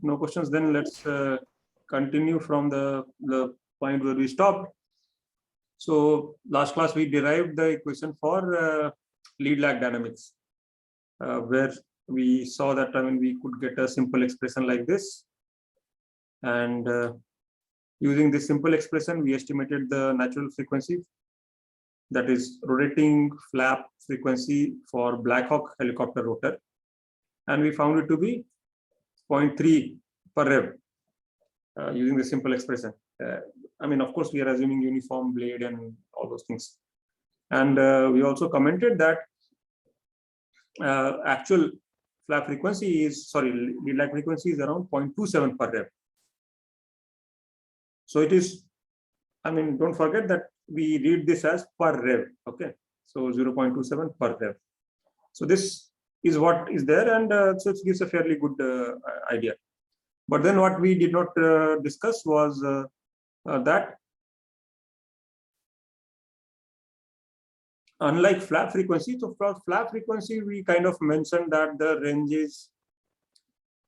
no questions, then let's continue from the point where we stopped. So last class we derived the equation for lead lag dynamics, where we saw that we could get a simple expression like this, and using this simple expression we estimated the natural frequency, that is rotating flap frequency for Black Hawk helicopter rotor, and we found it to be 0.3 per rev using the simple expression. Of course, we are assuming uniform blade and all those things. And we also commented that actual flap frequency is, lead lag frequency is around 0.27 per rev. So it is, don't forget that we read this as per rev, okay? So 0.27 per rev. So this is what is there, and so it gives a fairly good idea. But then what we did not discuss was that unlike flap frequency, so for flap frequency, we kind of mentioned that the range is,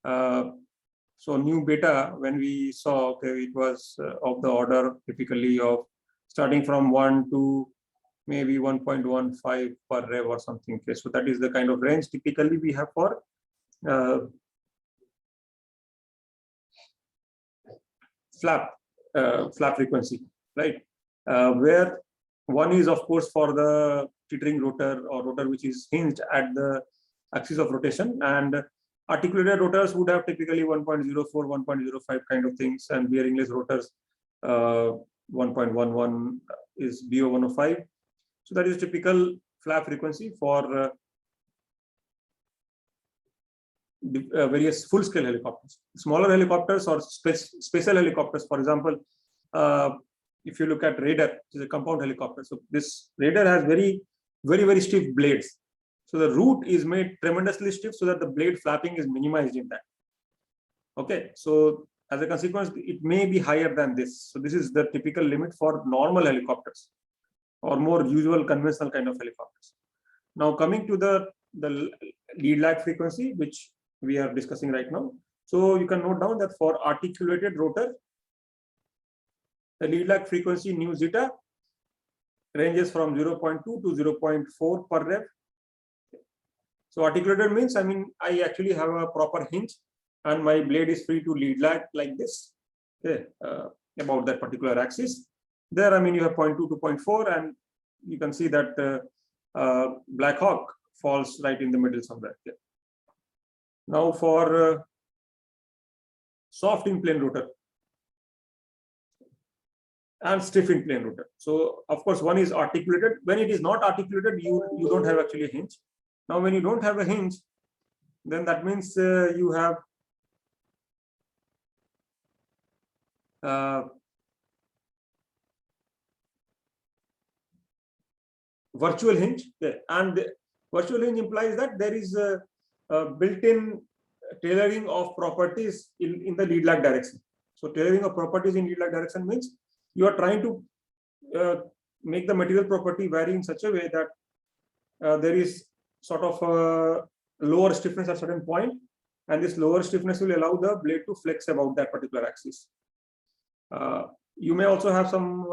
so nu beta, when we saw, okay, it was of the order typically of starting from 1 to maybe 1.15 per rev or something. Okay, so that is the kind of range typically we have for flap frequency, right? Where one is, of course, for the teetering rotor or rotor which is hinged at the axis of rotation, and articulated rotors would have typically 1.04, 1.05 kind of things, and bearingless rotors 1.11 is BO 105. So that is typical flap frequency for various full-scale helicopters. Smaller helicopters or special helicopters, for example, if you look at Raider, which is a compound helicopter. So this Raider has very, very stiff blades. So the root is made tremendously stiff so that the blade flapping is minimized in that. Okay, so as a consequence, it may be higher than this. So this is the typical limit for normal helicopters or more usual conventional kind of helicopters. Now coming to the lead lag frequency, which we are discussing right now. So you can note down that for articulated rotor, the lead lag frequency nu zeta ranges from 0.2 to 0.4 per rev. So articulated means, I actually have a proper hinge and my blade is free to lead lag like this, okay, about that particular axis. There, you have 0.2 to 0.4, and you can see that Black Hawk falls right in the middle somewhere. Okay. Now for soft in plane rotor and stiff in plane rotor. So of course, one is articulated. When it is not articulated, you don't have actually a hinge. Now when you don't have a hinge, then that means you have virtual hinge, okay. And the virtual hinge implies that there is a built-in tailoring of properties in the lead lag direction. So tailoring of properties in lead lag direction means you are trying to make the material property vary in such a way that there is sort of a lower stiffness at a certain point, and this lower stiffness will allow the blade to flex about that particular axis. You may also have some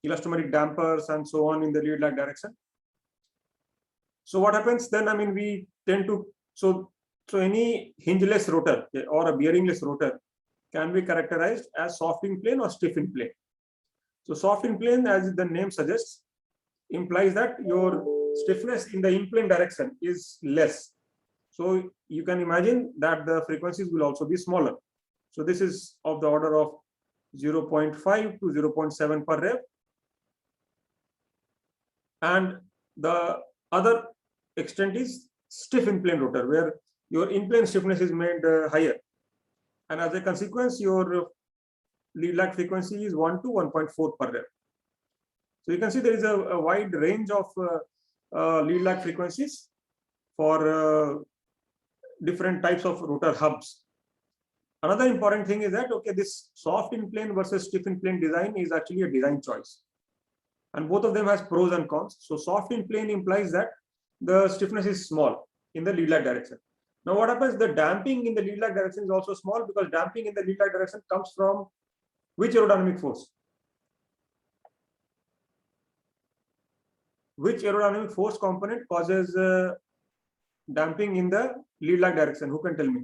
elastomeric dampers and so on in the lead lag direction. So what happens then? We tend to, so any hingeless rotor, okay, or a bearingless rotor can be characterized as soft in plane or stiff in plane. So soft in plane, as the name suggests, implies that your stiffness in the in plane direction is less. So you can imagine that the frequencies will also be smaller. So this is of the order of 0.5 to 0.7 per rev. And the other extent is stiff in plane rotor, where your in plane stiffness is made higher. And as a consequence, your lead lag frequency is 1 to 1.4 per rev. So you can see there is a wide range of lead lag frequencies for different types of rotor hubs. Another important thing is that, okay, this soft in plane versus stiff in plane design is actually a design choice. And both of them has pros and cons. So soft in plane implies that the stiffness is small in the lead lag direction. Now what happens? The damping in the lead lag direction is also small, because damping in the lead lag direction comes from which aerodynamic force? Which aerodynamic force component causes damping in the lead lag direction? Who can tell me?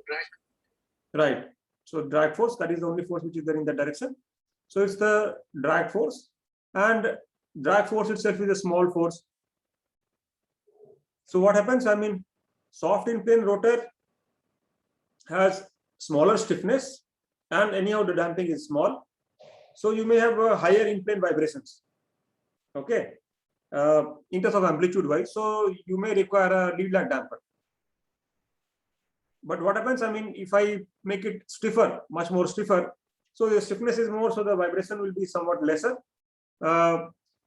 Drag. Right. So drag force, that is the only force which is there in that direction. So it's the drag force, and drag force itself is a small force. So what happens? I mean, soft in plane rotor has smaller stiffness, and anyhow the damping is small. So you may have higher in plane vibrations. Okay. In terms of amplitude wise, so you may require a lead lag damper. But what happens? I mean, if I make it stiffer, much more stiffer, so the stiffness is more, so the vibration will be somewhat lesser.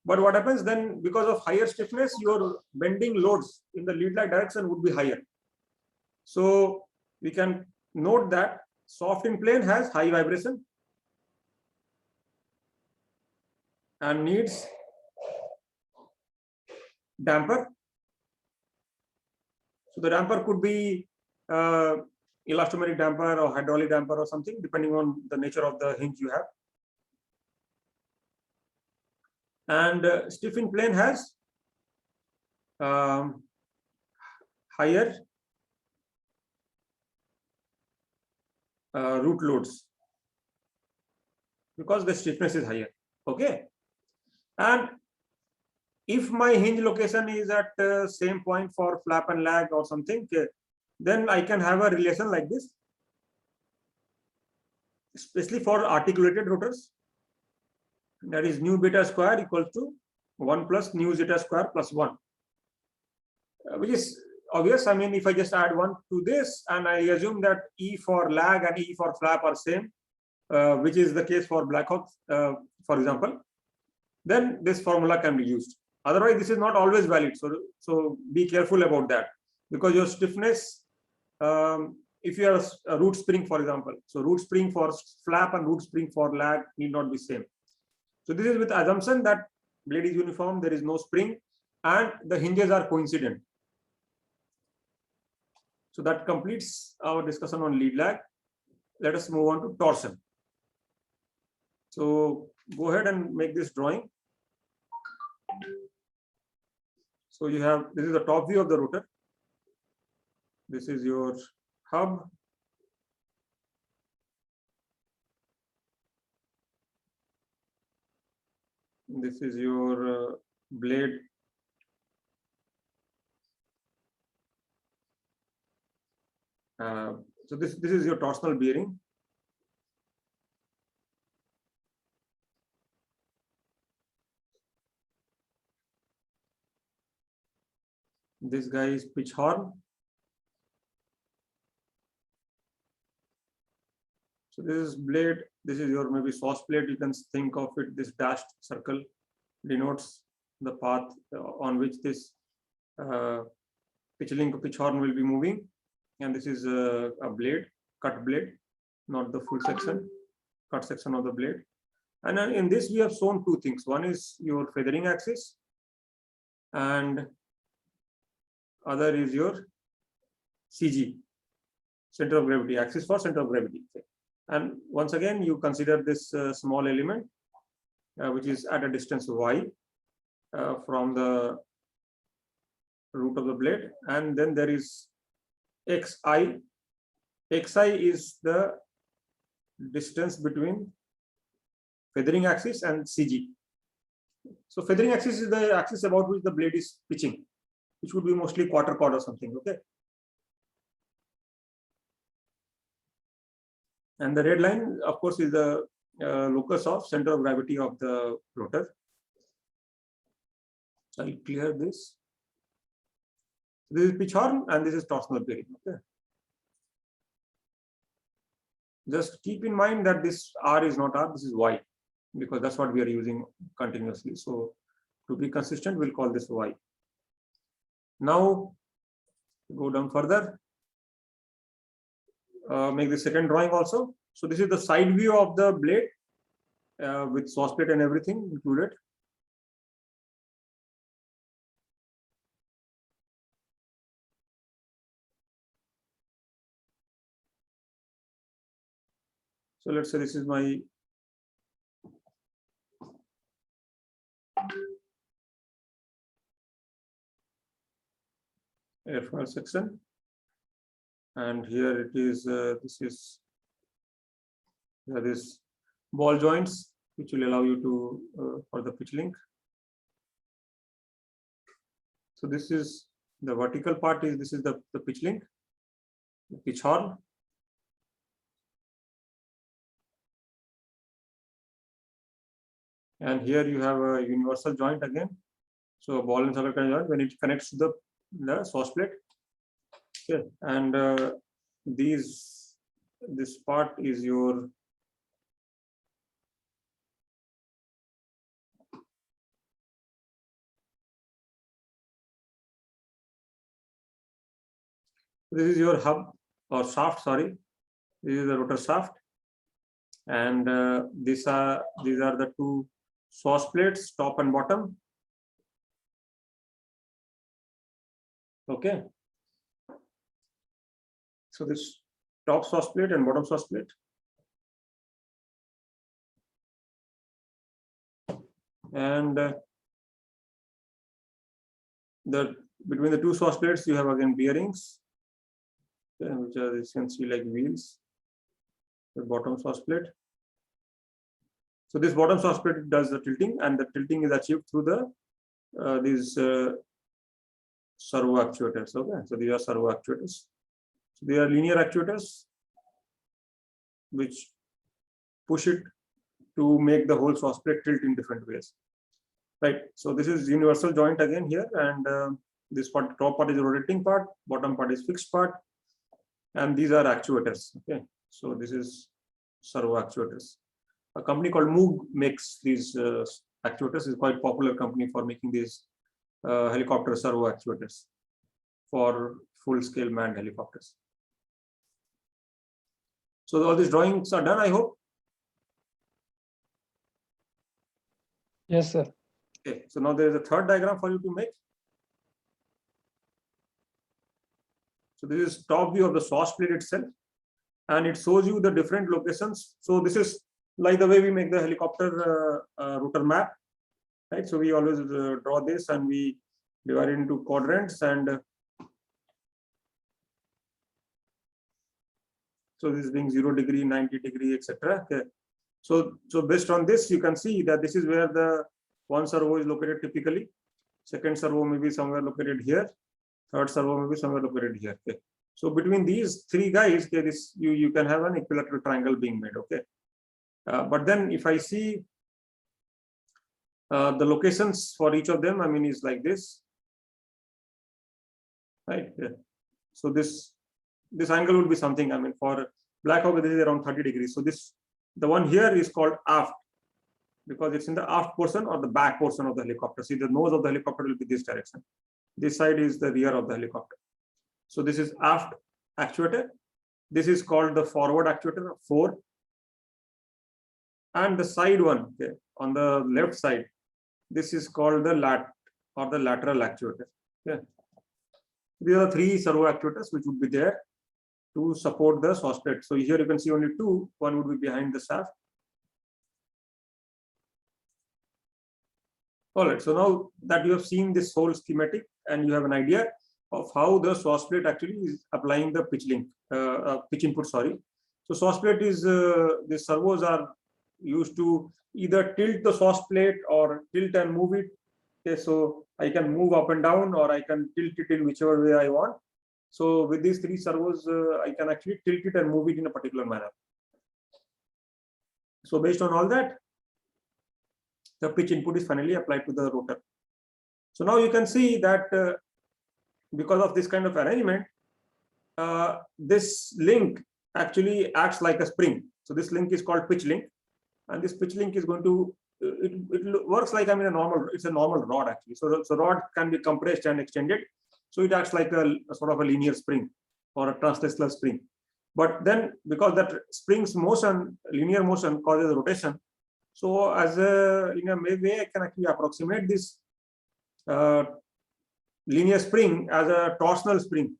But what happens then, because of higher stiffness, your bending loads in the lead lag direction would be higher. So we can note that soft in plane has high vibration and needs damper. So the damper could be elastomeric damper or hydraulic damper or something, depending on the nature of the hinge you have. And stiff in plane has higher root loads, because the stiffness is higher. Okay. And if my hinge location is at same point for flap and lag or something, then I can have a relation like this, especially for articulated rotors. That is nu beta square equals to 1 plus nu zeta square plus 1, which is obvious. I mean, if I just add 1 to this and I assume that E for lag and E for flap are same, which is the case for Blackhawk, for example, then this formula can be used. Otherwise, this is not always valid. So be careful about that, because your stiffness, if you have a root spring, for example, so root spring for flap and root spring for lag need not be same. So this is with assumption that blade is uniform, there is no spring, and the hinges are coincident. So that completes our discussion on lead lag. Let us move on to torsion. So go ahead and make this drawing. So you have, this is the top view of the rotor. This is your hub. This is your blade. So this is your torsional bearing. This guy is pitch horn. So this is blade. This is your maybe sauce plate. You can think of it. This dashed circle denotes the path on which this pitch horn will be moving. And this is a blade, cut blade, not the full section, cut section of the blade. And then in this we have shown two things. One is your feathering axis, and other is your CG, center of gravity, axis for center of gravity. And once again, you consider this small element, which is at a distance y from the root of the blade, and then there is xi. Xi is the distance between feathering axis and CG. So feathering axis is the axis about which the blade is pitching, which would be mostly quarter chord or something. Okay. And the red line, of course, is the locus of center of gravity of the rotor. So I'll clear this. This is pitch horn and this is torsional bearing. Okay. Just keep in mind that this R is not R, this is Y, because that's what we are using continuously. So to be consistent, we'll call this Y. Now go down further. Make the second drawing also. So this is the side view of the blade with sauce plate and everything included. So let's say this is my airfoil section, and here it is. This is this ball joints, which will allow you to for the pitch link. So this is the vertical part. Is this is the pitch link, the pitch horn. And here you have a universal joint again. So a ball and circle kind of joint when it connects to the source plate. Okay. And this part is your hub or shaft, sorry. This is the rotor shaft. And these are the two source plates, top and bottom. Okay. So this top source plate and bottom source plate. And between the two source plates, you have again bearings, okay, which are essentially like wheels. The bottom source plate. So this bottom source plate does the tilting, and the tilting is achieved through the these servo actuators. Okay, so these are servo actuators. So they are linear actuators which push it to make the whole source plate tilt in different ways. Right. So this is universal joint again here, and this part, top part is the rotating part, bottom part is fixed part, and these are actuators. Okay. So this is servo actuators. A company called Moog makes these actuators. Is quite popular company for making these helicopter servo actuators for full-scale manned helicopters. So all these drawings are done, I hope. Yes, sir. Okay. So now there is a third diagram for you to make. So this is top view of the source plate itself, and it shows you the different locations. So this is like the way we make the helicopter rotor map, right? So we always draw this and we divide it into quadrants, and so this is being 0 degree, 90 degree, etc. Okay. So based on this, you can see that this is where the one servo is located typically. Second servo may be somewhere located here. Third servo may be somewhere located here. Okay. So between these three guys, okay, this you can have an equilateral triangle being made. Okay. But then if I see the locations for each of them, I mean, is like this, right? Yeah. So this angle would be something. I mean, for Black Hawk, this is around 30 degrees. So the one here is called aft, because it's in the aft portion or the back portion of the helicopter. See, the nose of the helicopter will be this direction. This side is the rear of the helicopter. So this is aft actuator. This is called the forward actuator 4. And the side one, okay, on the left side, this is called the lateral actuator. Okay. These are 3 servo actuators which would be there to support the source plate. So here you can see only 2. One would be behind the shaft. All right. So now that you have seen this whole schematic and you have an idea of how the source plate actually is applying the pitch link, pitch input. Sorry. So source plate is the servos are used to either tilt the source plate or tilt and move it. Okay, so I can move up and down, or I can tilt it in whichever way I want. So with these 3 servos, I can actually tilt it and move it in a particular manner. So based on all that, the pitch input is finally applied to the rotor. So now you can see that because of this kind of arrangement, this link actually acts like a spring. So this link is called pitch link. And this pitch link is going to, it works like, I mean, it's a normal rod actually. So rod can be compressed and extended. So it acts like a sort of a linear spring or a translational spring. But then because that spring's motion, linear motion causes rotation. So as in a way, I can actually approximate this linear spring as a torsional spring,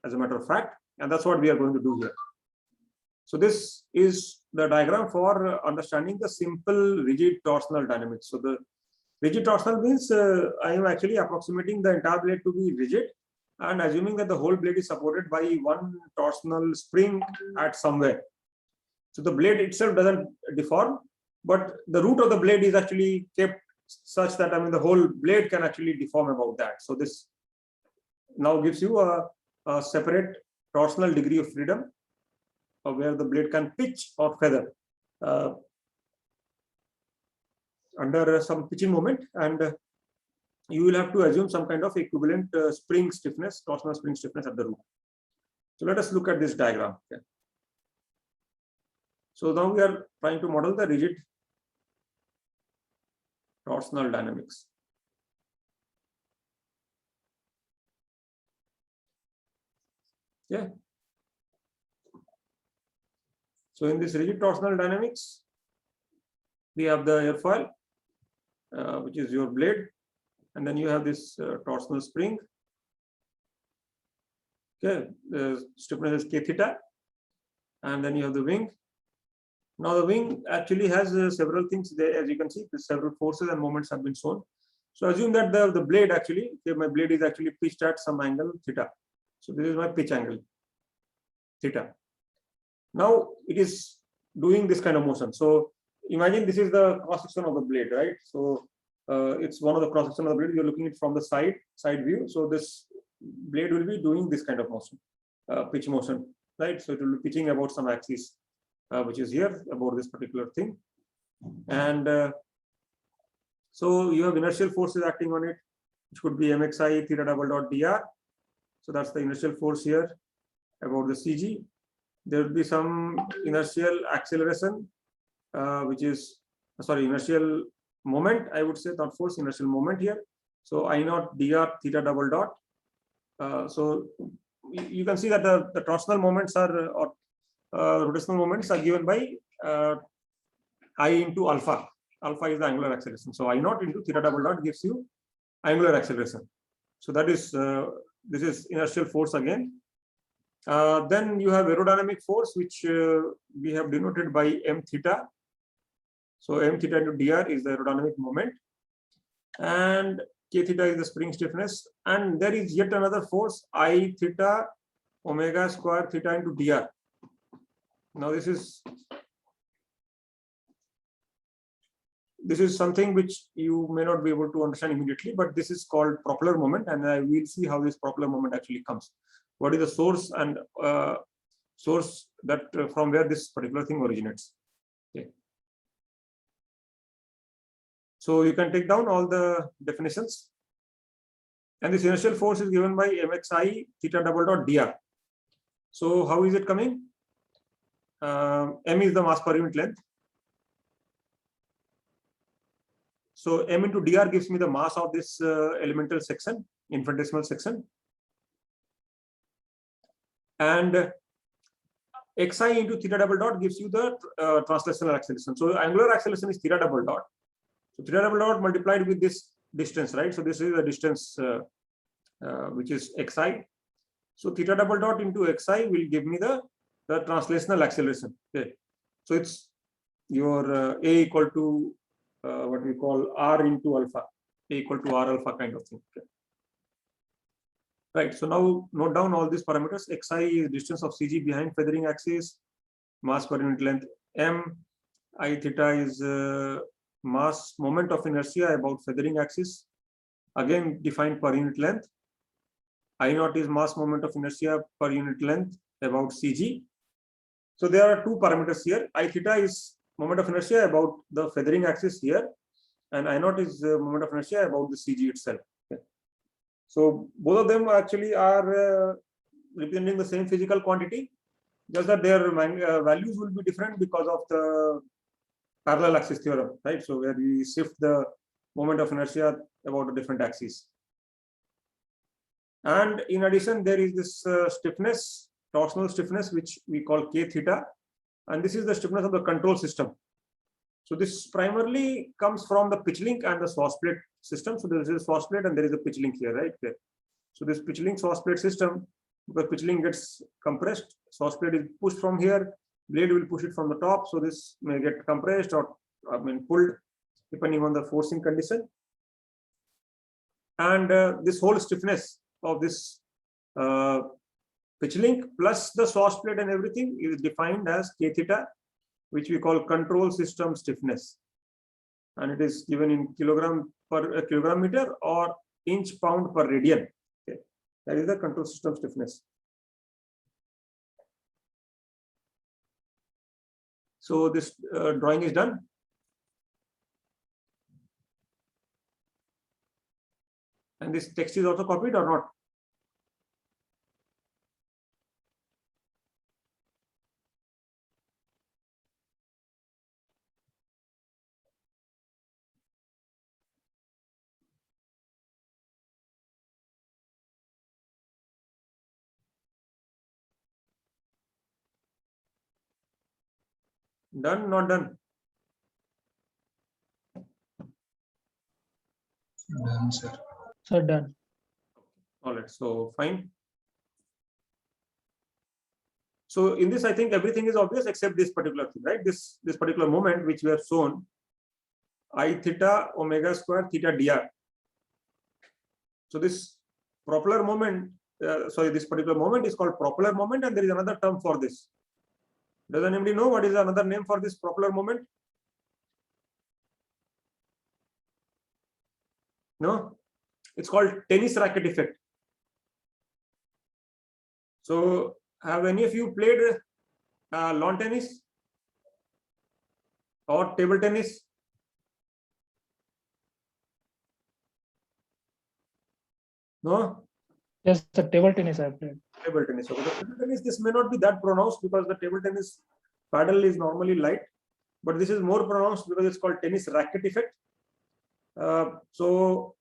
as a matter of fact. And that's what we are going to do here. So this is the diagram for understanding the simple rigid torsional dynamics. So the rigid torsional means I am actually approximating the entire blade to be rigid and assuming that the whole blade is supported by one torsional spring at somewhere. So the blade itself doesn't deform, but the root of the blade is actually kept such that the whole blade can actually deform about that. So this now gives you a separate torsional degree of freedom where the blade can pitch or feather under some pitching moment, and you will have to assume some kind of equivalent spring stiffness, torsional spring stiffness at the root. So let us look at this diagram. Okay. So now we are trying to model the rigid torsional dynamics. Yeah. So in this rigid torsional dynamics, we have the airfoil, which is your blade, and then you have this torsional spring. Okay, the stiffness is k theta, and then you have the wing. Now the wing actually has several things there, as you can see, several forces and moments have been shown. So assume that the blade actually, okay, my blade is actually pitched at some angle theta. So this is my pitch angle theta. Now it is doing this kind of motion. So imagine this is the cross section of the blade, right? So it's one of the cross section of the blade. You're looking at it from the side view. So this blade will be doing this kind of motion, pitch motion, right? So it will be pitching about some axis, which is here about this particular thing. And so you have inertial forces acting on it, which could be mxi theta double dot dr. So that's the inertial force here about the CG. There will be some inertial acceleration, which is, sorry, inertial moment, I would say, not force, inertial moment here. So I naught dr theta double dot. So you can see that the torsional moments are, or rotational moments are given by I into alpha. Alpha is the angular acceleration. So I naught into theta double dot gives you angular acceleration. So that is, this is inertial force again. Then you have aerodynamic force, which we have denoted by m theta. So m theta into dr is the aerodynamic moment, and k theta is the spring stiffness, and there is yet another force I theta omega square theta into dr. Now this is something which you may not be able to understand immediately, but this is called propeller moment, and I will see how this propeller moment actually comes. What is the source and source that from where this particular thing originates? Okay. So you can take down all the definitions, and this inertial force is given by mxi theta double dot dr. So how is it coming? M is the mass per unit length. So m into dr gives me the mass of this elemental section, infinitesimal section. And xi into theta double dot gives you the translational acceleration. So angular acceleration is theta double dot. So theta double dot multiplied with this distance, right? So this is the distance which is xi. So theta double dot into xi will give me the translational acceleration. Okay. So it's your a equal to what we call r into alpha, a equal to r alpha kind of thing. Okay. Right. So now note down all these parameters. Xi is distance of CG behind feathering axis, mass per unit length m. I theta is mass moment of inertia about feathering axis, again defined per unit length. I naught is mass moment of inertia per unit length about CG. So there are two parameters here. I theta is moment of inertia about the feathering axis here, and I naught is moment of inertia about the CG itself. Okay. So both of them actually are representing the same physical quantity, just that their values will be different because of the parallel axis theorem, right? So where we shift the moment of inertia about a different axis. And in addition, there is this stiffness, torsional stiffness, which we call k theta, and this is the stiffness of the control system. So this primarily comes from the pitch link and the Swass plate system. So there is a Swass plate and there is a pitch link here, right? There. So this pitch link Swass plate system, because pitch link gets compressed, Swass plate is pushed from here, blade will push it from the top, so this may get compressed or pulled depending on the forcing condition. And this whole stiffness of this pitch link plus the source plate and everything is defined as k theta, which we call control system stiffness, and it is given in kilogram per kilogram meter or inch pound per radian. Okay, that is the control system stiffness. So this drawing is done. And this text is also copied or not? Done, not done? Done, sir. Sir, done. All right, so fine. So in this, I think everything is obvious except this particular thing, right? This particular moment which we have shown, I theta omega square theta dr. So this propeller moment, this particular moment is called propeller moment, and there is another term for this. Does anybody know what is another name for this propeller moment? No, it's called tennis racket effect. So have any of you played lawn tennis or table tennis? No? Yes, the table tennis I played. Table tennis. So the table tennis, this may not be that pronounced because the table tennis paddle is normally light, but this is more pronounced because it's called tennis racket effect. So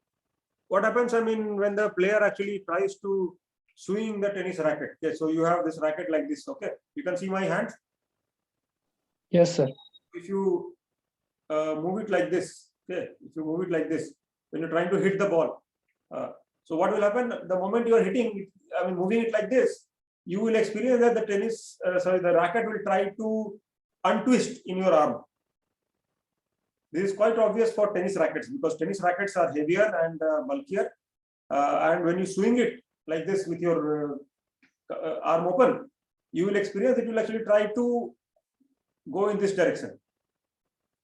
what happens, when the player actually tries to swing the tennis racket. Okay, so you have this racket like this. Okay, you can see my hand. Yes, sir. If you move it like this, okay, if you move it like this, when you're trying to hit the ball, so what will happen? The moment you are hitting, moving it like this, you will experience that the racket will try to untwist in your arm. This is quite obvious for tennis rackets because tennis rackets are heavier and bulkier, and when you swing it like this with your arm open, you will experience it will actually try to go in this direction.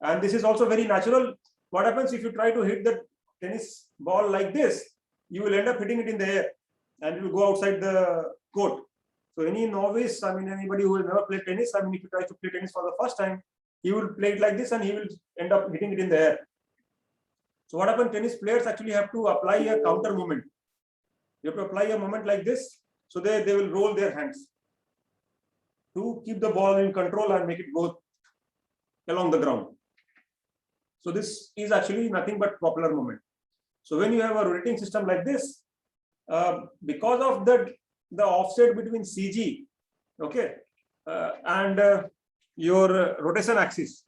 And this is also very natural. What happens if you try to hit the tennis ball like this? You will end up hitting it in the air and it will go outside the court. So any novice, anybody who has never played tennis, if he tries to play tennis for the first time, he will play it like this and he will end up hitting it in the air. So what happens? Tennis players actually have to apply a counter movement. You have to apply a moment like this, so they will roll their hands to keep the ball in control and make it go along the ground. So this is actually nothing but propeller moment. So when you have a rotating system like this, because of the offset between CG, okay, and your rotation axis,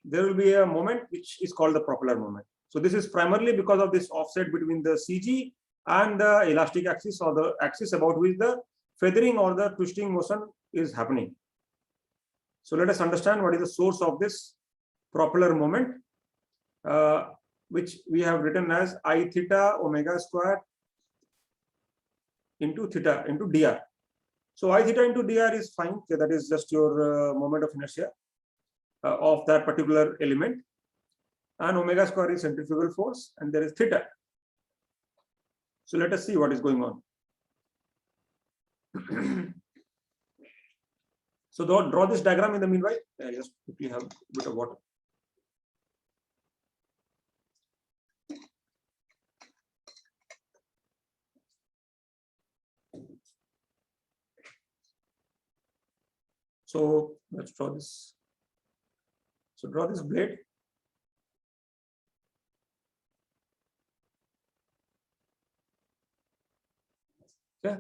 there will be a moment which is called the propeller moment. So this is primarily because of this offset between the CG and the elastic axis, or the axis about which the feathering or the twisting motion is happening. So let us understand what is the source of this propeller moment, which we have written as I theta omega square into theta into dr. So I theta into dr is fine. Okay, that is just your moment of inertia of that particular element, and omega square is centrifugal force, and there is theta. So let us see what is going on. So draw this diagram in the meanwhile. I just quickly have a bit of water. So let's draw this. So draw this blade. Okay.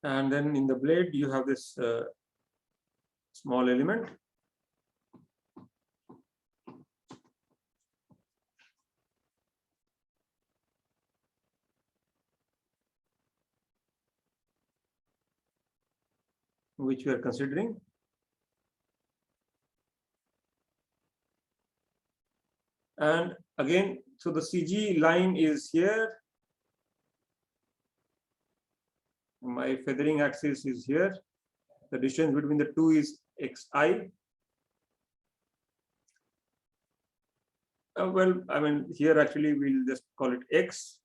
And then in the blade, you have this small element. which we are considering. And again, so the CG line is here. My feathering axis is here. The distance between the two is xi. Well, I mean, here actually we'll just call it x.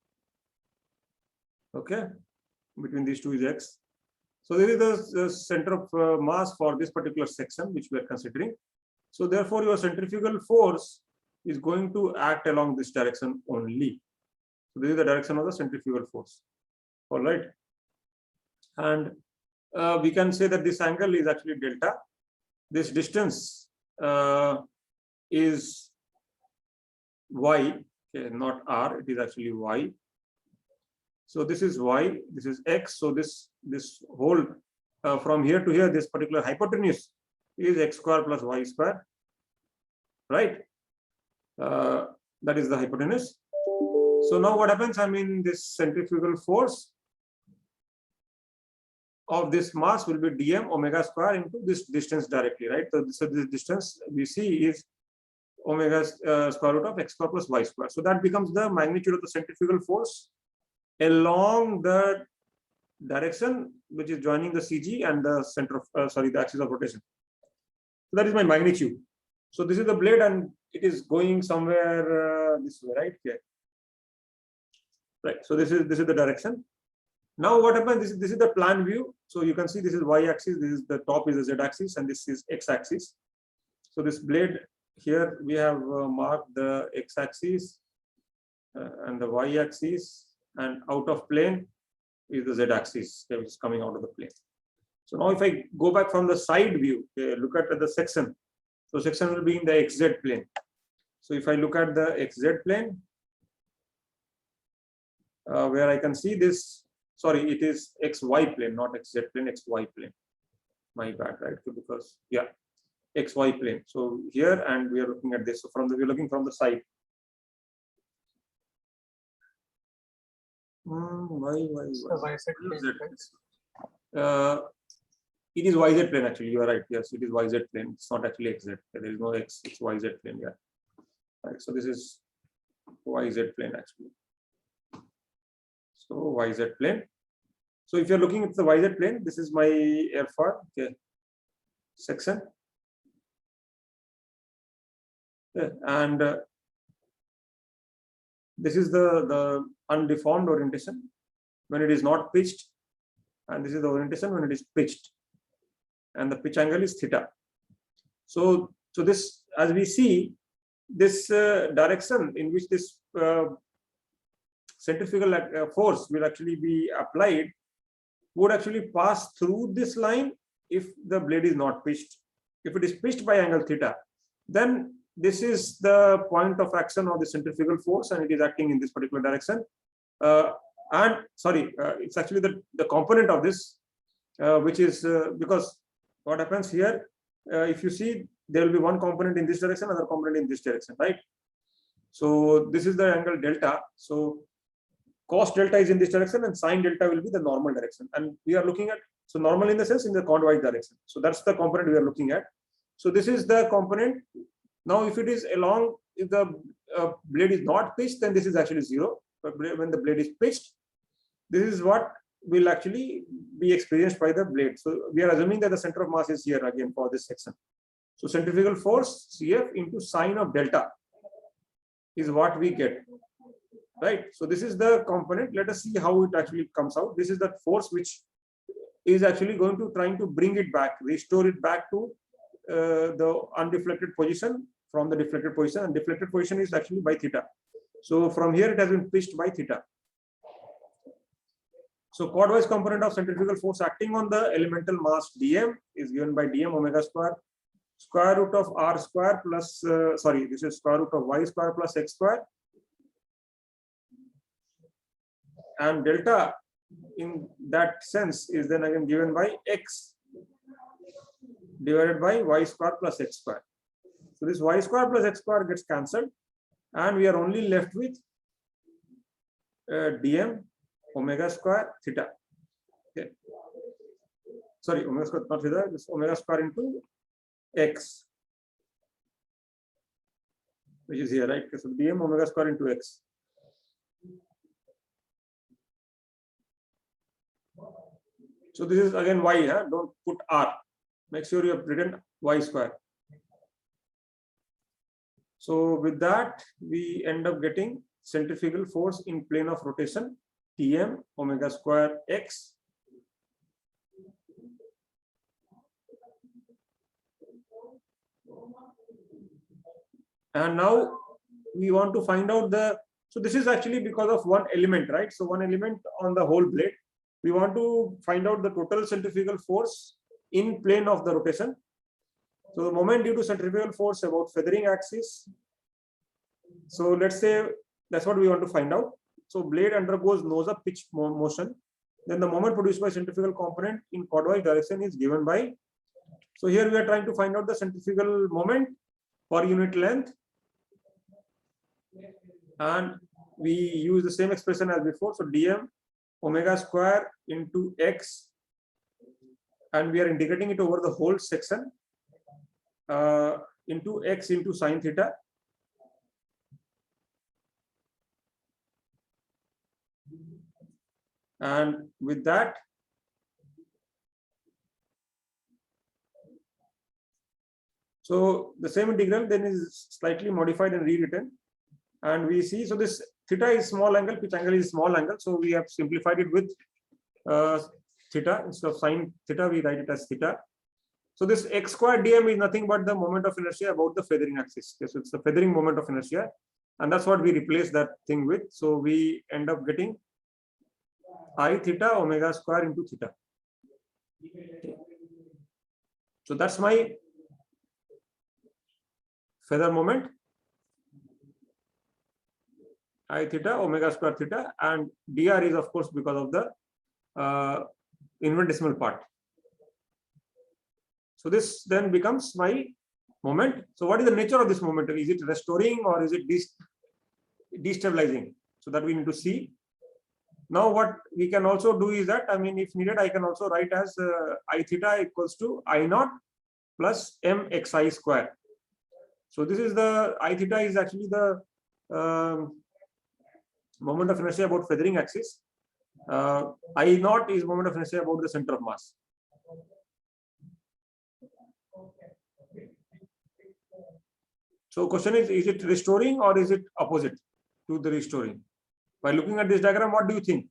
Okay, between these two is x. So this is the center of mass for this particular section which we are considering. So therefore, your centrifugal force is going to act along this direction only. So this is the direction of the centrifugal force. All right. And we can say that this angle is actually delta. This distance is y, okay, not r, it is actually y. So this is y, this is x. So this whole from here to here, this particular hypotenuse is x square plus y square, right? That is the hypotenuse. So now what happens? I mean, this centrifugal force of this mass will be dm omega square into this distance directly, right? So this distance we see is omega square root of x square plus y square. So that becomes the magnitude of the centrifugal force along the direction which is joining the CG and the center of the axis of rotation. So that is my magnitude. So this is the blade and it is going somewhere this way, right? Okay. Right. So this is the direction. Now what happens? This is the plan view. So you can see this is y-axis. This is the top is the z-axis and this is x-axis. So this blade here we have marked the x-axis and the y-axis, and out of plane is the z-axis which is coming out of the plane. So now if I go back from the side view, okay, look at the section. So section will be in the xz plane. So if I look at the xz plane, where I can see this, sorry, it is xy plane, not xz plane, xy plane. My bad, right? Because yeah, xy plane. So here, and we are looking at this. So we're looking from the side. It is YZ plane actually. You are right. Yes, it is YZ plane. It's not actually XZ. There is no X. It's YZ plane. Yeah. Right. So this is YZ plane actually. So YZ plane. So if you're looking at the YZ plane, this is my airfoil. Okay. Section. Okay. And this is the undeformed orientation when it is not pitched, and this is the orientation when it is pitched, and the pitch angle is theta. So this, as we see, this direction in which this centrifugal force will actually be applied would actually pass through this line if the blade is not pitched. If it is pitched by angle theta, then this is the point of action of the centrifugal force, and it is acting in this particular direction. It's actually the component of this, which is because what happens here, if you see, there will be one component in this direction, another component in this direction, right? So this is the angle delta. So cos delta is in this direction, and sin delta will be the normal direction. And we are looking at, so normal in the sense in the chordwise direction. So that's the component we are looking at. So this is the component. Now, if it is along, if the blade is not pitched, then this is actually 0. But when the blade is pitched, this is what will actually be experienced by the blade. So we are assuming that the center of mass is here again for this section. So centrifugal force CF into sine of delta is what we get, right? So this is the component. Let us see how it actually comes out. This is the force which is actually going to trying to bring it back, restore it back to the undeflected position from the deflected position, and deflected position is actually by theta. So from here it has been pitched by theta. So chordwise component of centrifugal force acting on the elemental mass dm is given by dm omega square root of r square plus this is square root of y square plus x square, and delta in that sense is then again given by x divided by y square plus x square. So this y square plus x square gets cancelled, and we are only left with dm omega square theta. Okay. sorry, omega square, not theta, this omega square into x, which is here, right? So dm omega square into x. So this is again y, huh? Don't put r. Make sure you have written y square. So with that, we end up getting centrifugal force in plane of rotation, Tm omega square x. And now we want to find out so this is actually because of one element, right? So one element on the whole blade. We want to find out the total centrifugal force in plane of the rotation. So the moment due to centrifugal force about feathering axis. So let's say that's what we want to find out. So blade undergoes nose-up pitch motion. Then the moment produced by centrifugal component in clockwise direction is given by. So here we are trying to find out the centrifugal moment per unit length. And we use the same expression as before. So dm omega square into x, and we are integrating it over the whole section into x into sine theta. And with that, so the same integral then is slightly modified and rewritten. And we see, so this theta is small angle, pitch angle is small angle. So we have simplified it with theta. Instead of sine theta, we write it as theta. So this x square dm is nothing but the moment of inertia about the feathering axis. Okay, so it's the feathering moment of inertia. And that's what we replace that thing with. So we end up getting I theta omega square into theta. Okay. So that's my feather moment. I theta omega square theta, and dr is of course because of the infinitesimal part. So this then becomes my moment. So what is the nature of this moment? Is it restoring or is it destabilizing? So that we need to see. Now what we can also do is that, I mean, if needed, I can also write as I theta equals to I naught plus mxi square. So this is the I theta is actually the moment of inertia about feathering axis. I naught is moment of inertia about the center of mass. So question is it restoring or is it opposite to the restoring? By looking at this diagram, what do you think?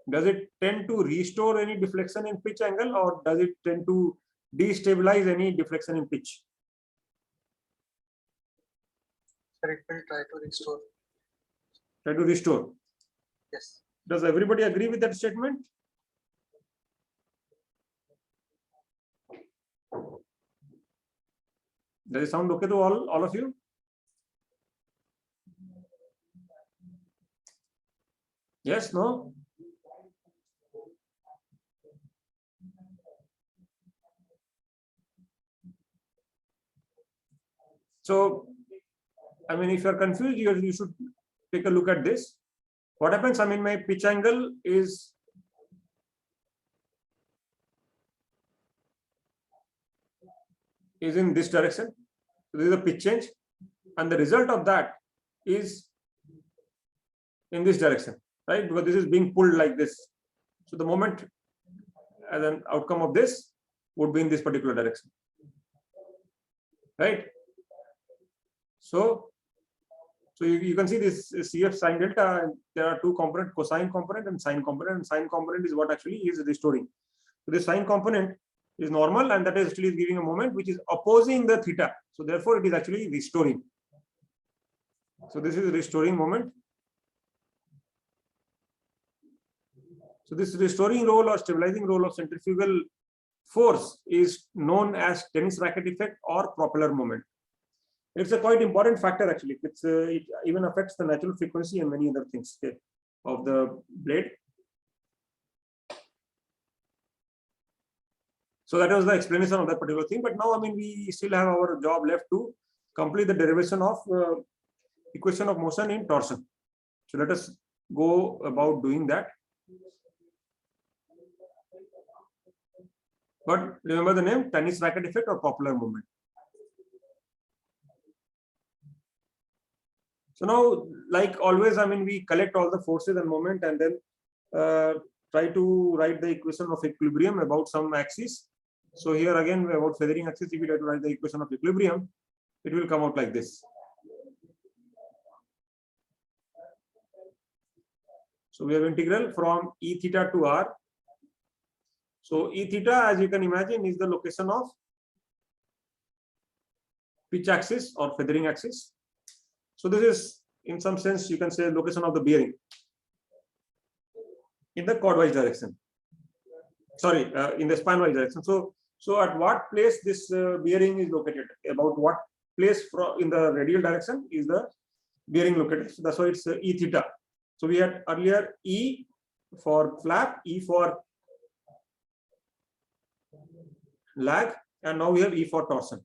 Does it tend to restore any deflection in pitch angle, or does it tend to destabilize any deflection in pitch? Sir, it will try to restore. Try to restore. Yes. Does everybody agree with that statement? Does it sound okay to all of you? Yes, no? So, I mean, if you're confused, you should take a look at this. What happens? I mean, my pitch angle is in this direction. So this is a pitch change, and the result of that is in this direction, right? Because this is being pulled like this. So the moment as an outcome of this would be in this particular direction, right? So you can see this CF sine delta. There are two components, cosine component and sine component. And sine component is what actually is restoring. So this sine component is normal, and that is actually giving a moment which is opposing the theta. So therefore, it is actually restoring. So this is restoring moment. So this restoring role or stabilizing role of centrifugal force is known as tennis racket effect or propeller moment. It's a quite important factor actually. It even affects the natural frequency and many other things of the blade. So that was the explanation of that particular thing. But now, I mean, we still have our job left to complete the derivation of equation of motion in torsion. So let us go about doing that. But remember the name, tennis racket effect or popular moment. So now, like always, I mean, we collect all the forces and moment and then try to write the equation of equilibrium about some axis. So here again, about feathering axis, if we try to write the equation of equilibrium, it will come out like this. So we have integral from E theta to R. So E theta, as you can imagine, is the location of pitch axis or feathering axis. So this is, in some sense, you can say location of the bearing in the chordwise direction. Sorry, in the spanwise direction. So at what place this bearing is located? About what place in the radial direction is the bearing located? So that's why it's E theta. So we had earlier E for flap, E for lag, and now we have E for torsion.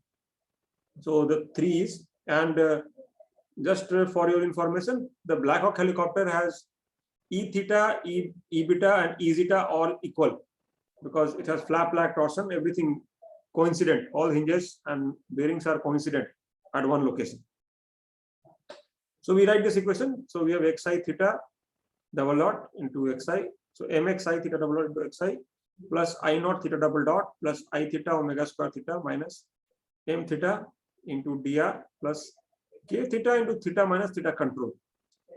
So the three is, and just for your information, the Black Hawk helicopter has E theta, E beta, and E zeta all equal because it has flap, lag, torsion, everything coincident. All hinges and bearings are coincident at one location. So we write this equation. So we have xi theta double dot into xi. So mxi theta double dot into xi plus I naught theta double dot plus I theta omega square theta minus m theta into dr plus k theta into theta minus theta control.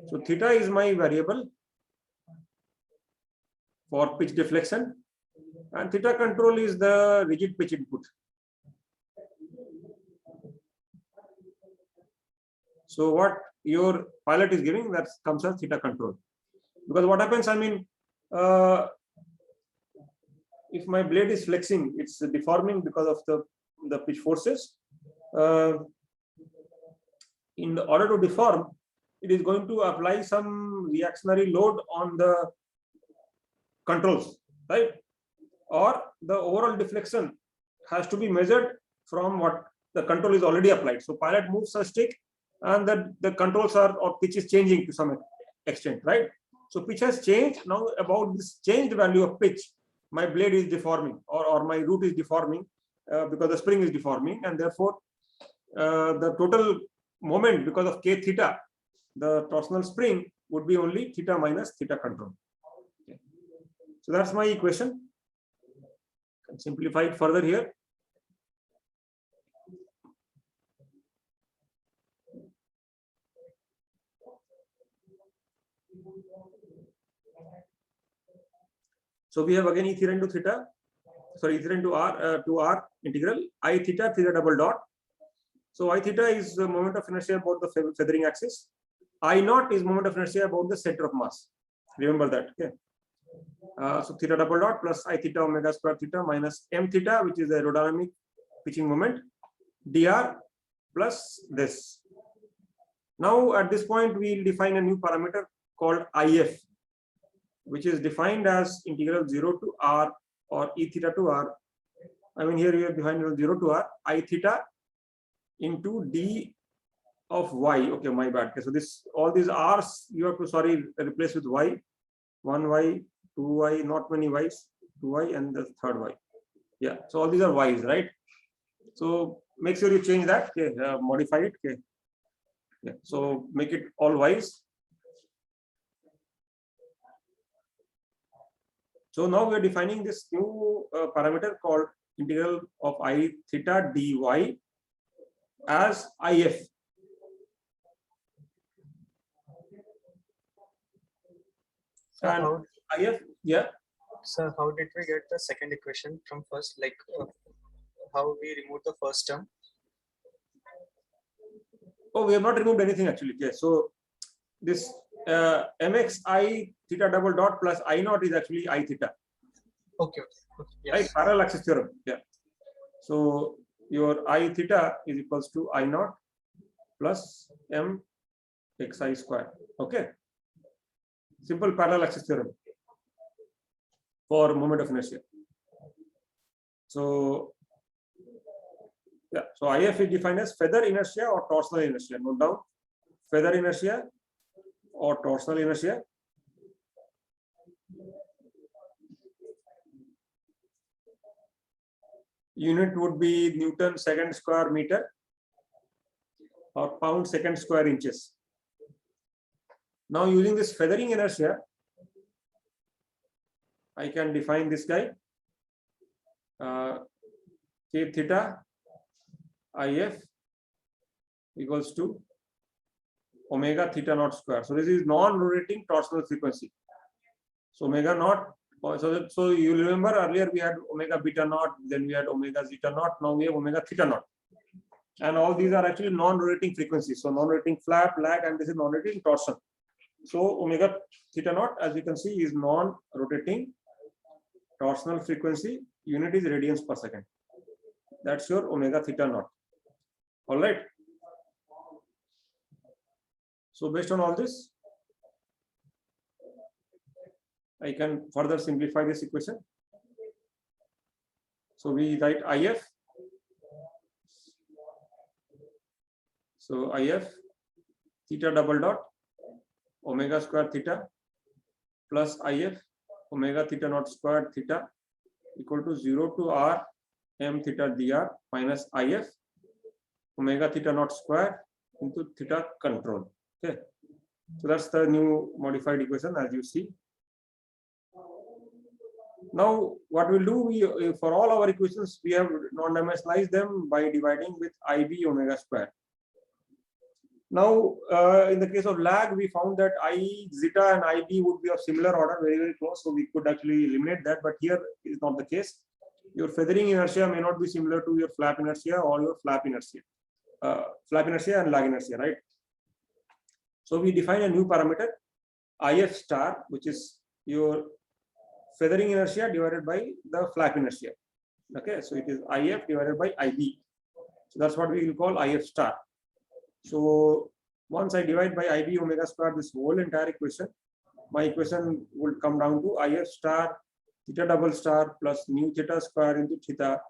So theta is my variable for pitch deflection and theta control is the rigid pitch input. So what your pilot is giving, that comes as theta control. Because what happens, I mean, if my blade is flexing, it's deforming because of the pitch forces. In order to deform, it is going to apply some reactionary load on the controls, right? Or the overall deflection has to be measured from what the control is already applied. So pilot moves a stick and the controls are, or pitch is changing to some extent, right? So pitch has changed. Now about this changed value of pitch, my blade is deforming or my root is deforming because the spring is deforming, and therefore the total moment because of k theta, the torsional spring would be only theta minus theta control. Okay. So that's my equation. Can simplify it further here. So we have again E theta into theta, sorry, E theta into R integral I theta theta double dot. So I theta is the moment of inertia about the feathering axis. I naught is moment of inertia about the center of mass. Remember that. Okay. So theta double dot plus I theta omega square theta minus m theta, which is the aerodynamic pitching moment, dr plus this. Now at this point we'll define a new parameter called if, which is defined as integral 0 to r or E theta to r. I mean here we have defined 0 to r I theta into d of y. Okay, my bad. Okay, so this all these r's you have to replace with y, 1y, 2y, not many y's, 2y and the third y. Yeah, so all these are y's, right? So make sure you change that. Okay, modify it. Okay, yeah, so make it all y's. So now we are defining this new parameter called integral of I theta dy as if. And if, yeah. So how did we get the second equation from first? Like how we remove the first term? Oh, we have not removed anything actually. Okay, so this mx I theta double dot plus I naught is actually I theta. Okay. Yes. Right, parallel axis theorem. Yeah. So your I theta is equals to I naught plus m xi square. Okay. Simple parallel axis theorem for moment of inertia. So yeah, so if is defined as feather inertia or torsional inertia. Note down, feather inertia or torsional inertia. unit would be Newton second square meter or pound second square inches. Now using this feathering inertia, I can define this guy, K theta IF equals to omega theta naught square. So this is non-rotating torsional frequency. So omega naught. So you remember earlier we had omega beta naught, then we had omega zeta naught. Now we have omega theta naught, and all these are actually non-rotating frequencies. So non-rotating flap, lag, and this is non-rotating torsion. So omega theta naught, as you can see, is non-rotating torsional frequency. Unit is radians per second. That's your omega theta naught. All right. So based on all this, I can further simplify this equation. So we write IF. So IF theta double dot omega square theta plus IF omega theta naught square theta equal to 0 to R m theta dr minus IF omega theta naught square into theta control. Okay, so that's the new modified equation as you see. Now what we'll do, we for all our equations we have non-dimensionalized them by dividing with IB omega square. Now in the case of lag, we found that I zeta and IB would be of similar order, very very close, so we could actually eliminate that, but here is not the case. Your feathering inertia may not be similar to your flap inertia or your flap inertia and lag inertia, right? So we define a new parameter IF star, which is your feathering inertia divided by the flap inertia. Okay, so it is IF divided by IB. So that's what we will call IF star. So once I divide by IB omega square this whole entire equation, my equation will come down to IF star theta double star plus nu theta square into theta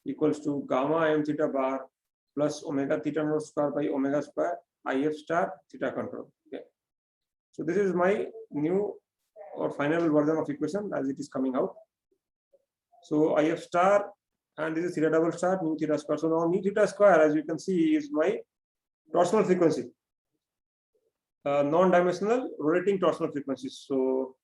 equals to gamma m theta bar plus omega theta naught square by omega square IF star theta control. Okay, so this is my new or final version of equation as it is coming out. So IF star, and this is theta double star nu theta square. So now nu theta square, as you can see, is my torsional frequency, non-dimensional rotating torsional frequency. So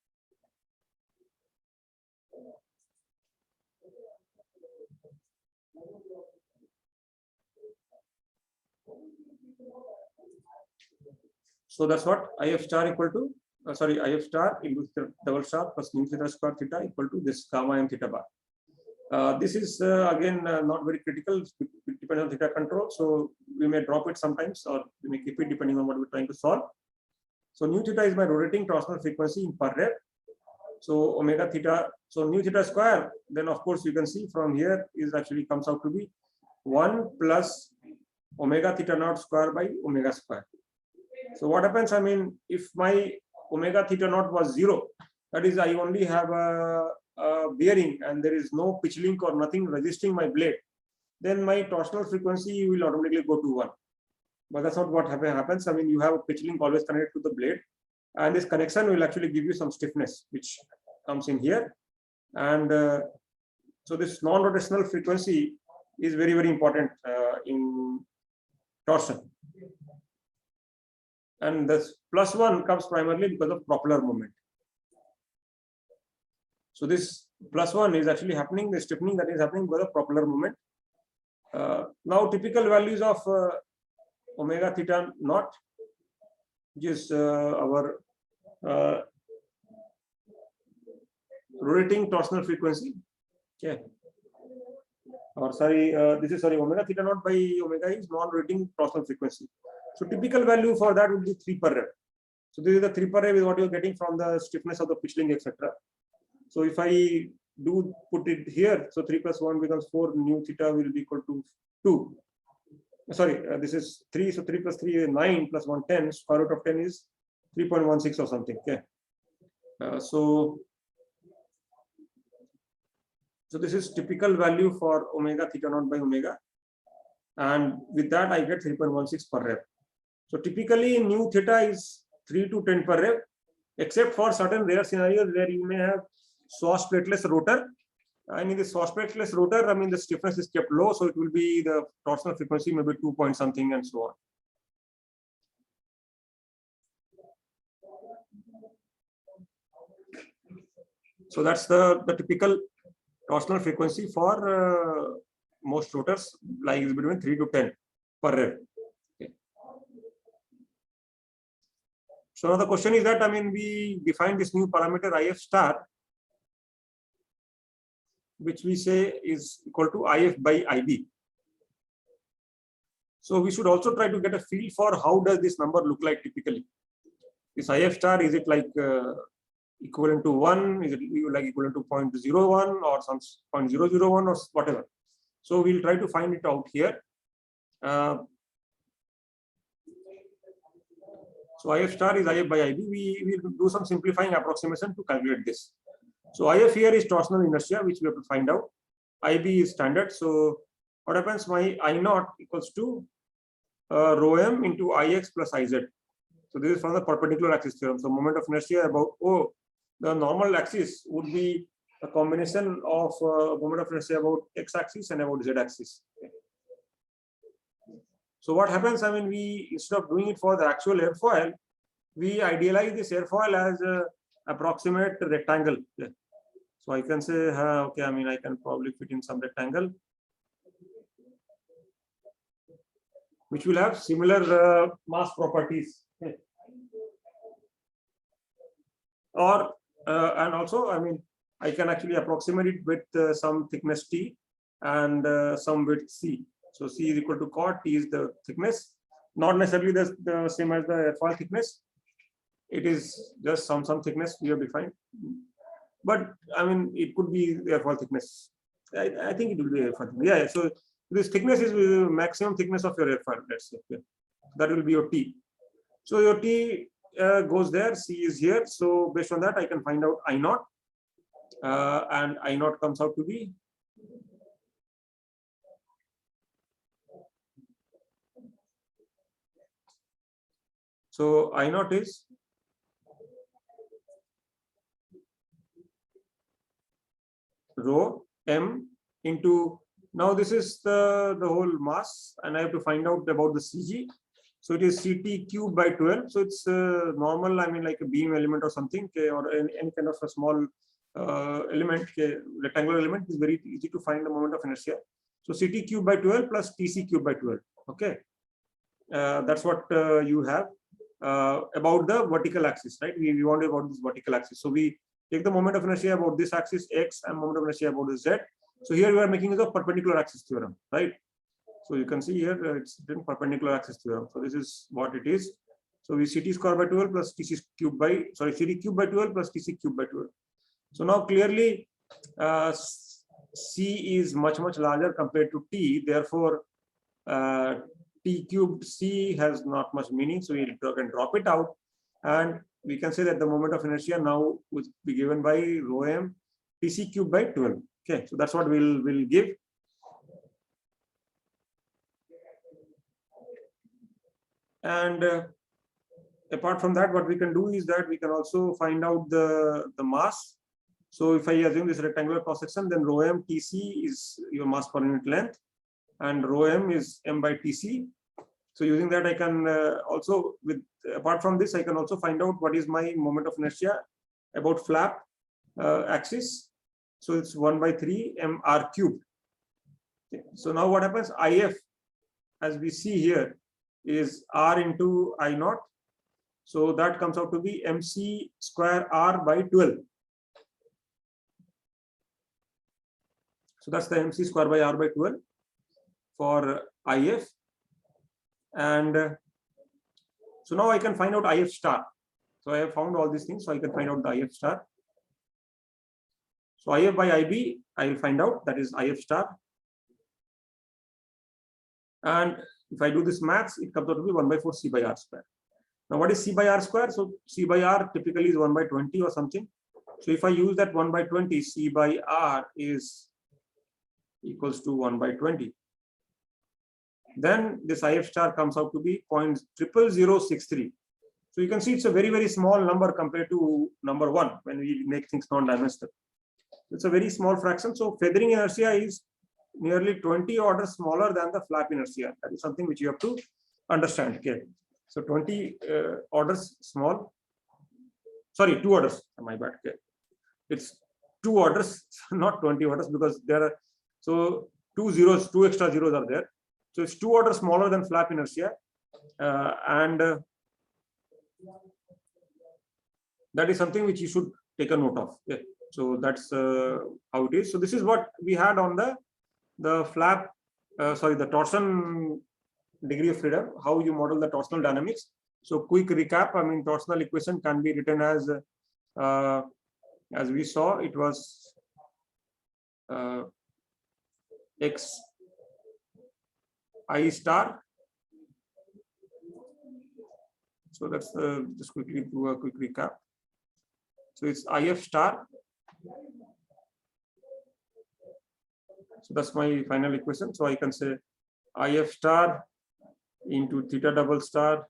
that's what IF star equal to, IF star into double star plus nu theta square theta equal to this gamma m theta bar. This is again not very critical, depending on theta control, so we may drop it sometimes or we may keep it depending on what we're trying to solve. So nu theta is my rotating torsional frequency in per rev. So omega theta, so nu theta square, then of course you can see from here is actually comes out to be 1 plus omega theta naught square by omega square. So what happens, I mean, if my omega theta naught was 0, that is I only have a bearing and there is no pitch link or nothing resisting my blade, then my torsional frequency will automatically go to 1. But that's not what happens. I mean, you have a pitch link always connected to the blade, and this connection will actually give you some stiffness which comes in here. And so this non-rotational frequency is very very important in torsion. And this +1 comes primarily because of propeller movement. So this +1 is actually happening, the stiffening that is happening because of propeller movement. Now typical values of omega theta naught, which is our rotating torsional frequency. Okay. Or this is omega theta naught by omega is non-rotating torsional frequency. So typical value for that would be 3 per rev. So this is the 3 per rev is what you're getting from the stiffness of the pitch link, etc. So if I do put it here, so 3 plus 1 becomes 4, nu theta will be equal to 2. This is 3, so 3 plus 3 is 9 plus 1 10, square root of 10 is 3.16 or something. Okay. So this is typical value for omega theta naught by omega, and with that I get 3.16 per rev. So typically nu theta is 3 to 10 per rev, except for certain rare scenarios where you may have Swash plateless rotor And in this phosphateless rotor, I mean, the stiffness is kept low, so it will be the torsional frequency maybe 2 point something and so on. So that's the typical torsional frequency for most rotors, like between 3 to 10 per rev. Okay. So now the question is that, I mean, we define this new parameter IF star, which we say is equal to IF by IB. So we should also try to get a feel for how does this number look like typically. This IF star, is it like equivalent to 1? Is it like equivalent to 0.01 or some 0.001 or whatever? So we'll try to find it out here. So IF star is IF by IB. We will do some simplifying approximation to calculate this. So IF here is torsional inertia, which we have to find out. IB is standard. So what happens? My I naught equals to rho m into Ix plus Iz. So this is from the perpendicular axis theorem. So moment of inertia about the normal axis would be a combination of moment of inertia about x-axis and about z-axis. Okay. So what happens? I mean, we instead of doing it for the actual airfoil, we idealize this airfoil as a approximate rectangle. Yeah. So I can say, okay, I mean, I can probably fit in some rectangle, which will have similar mass properties. Okay. Or and also, I mean, I can actually approximate it with some thickness T and some width C. So C is equal to chord, T is the thickness, not necessarily the same as the airfoil thickness. It is just some thickness we have defined. But I mean, it could be the airfoil thickness. I think it will be airfoil thickness. Yeah, so this thickness is the maximum thickness of your airfoil, let's say. Okay. That will be your T. So your T goes there, C is here. So based on that, I can find out I naught. And I naught comes out to be so I naught is rho m into, now this is the whole mass, and I have to find out about the CG. So it is CT cube by 12. So it's normal, I mean, like a beam element or something, or any kind of a small element, rectangular element, is very easy to find the moment of inertia. So CT cube by 12 plus TC cube by 12. Okay, that's what you have about the vertical axis, right? We want about this vertical axis. So we take the moment of inertia about this axis X and moment of inertia about the Z. So here we are making the perpendicular axis theorem, right? So you can see here it's written perpendicular axis theorem. So this is what it is. So we CT square by 12 plus TC cube by, sorry, CT cube by 12 plus TC cube by 12. So now clearly C is much larger compared to T. Therefore, T cubed C has not much meaning. So we can drop it out, and we can say that the moment of inertia now would be given by rho m TC cube by 12. Okay, so that's what we'll give. And apart from that, what we can do is that we can also find out the mass. So if I assume this rectangular cross section, then rho m TC is your mass per unit length, and rho m is m by TC. So using that, I can also, apart from this, I can also find out what is my moment of inertia about flap axis. So it's 1 by 3 mr cubed. Okay. So now what happens? IF, as we see here, is R into I naught. So that comes out to be MC square R by 12. So that's the MC square by R by 12 for IF. And so now I can find out IF star. So I have found all these things, so I can find out the IF star. So IF by IB, I will find out, that is IF star. And if I do this maths, it comes out to be 1 by 4 C by R square. Now what is C by R square? So C by R typically is 1 by 20 or something. So if I use that 1 by 20, C by R is equals to 1 by 20. Then this IF star comes out to be 0.00063. So you can see it's a very small number compared to number 1 when we make things non-dimensional. It's a very small fraction. So feathering inertia is nearly 20 orders smaller than the flap inertia. That is something which you have to understand. Okay. So 20 orders small. Sorry, 2 orders. My bad. Okay. It's 2 orders, not 20 orders, because there are so 2 extra zeros are there. So it's 2 orders smaller than flap inertia, and that is something which you should take a note of. Okay. So that's how it is. So this is what we had on the flap, the torsion degree of freedom, how you model the torsional dynamics. So quick recap, I mean, torsional equation can be written as we saw, it was x I star. So that's just quickly do a quick recap. So it's IF star. So that's my final equation. So I can say IF star into theta double star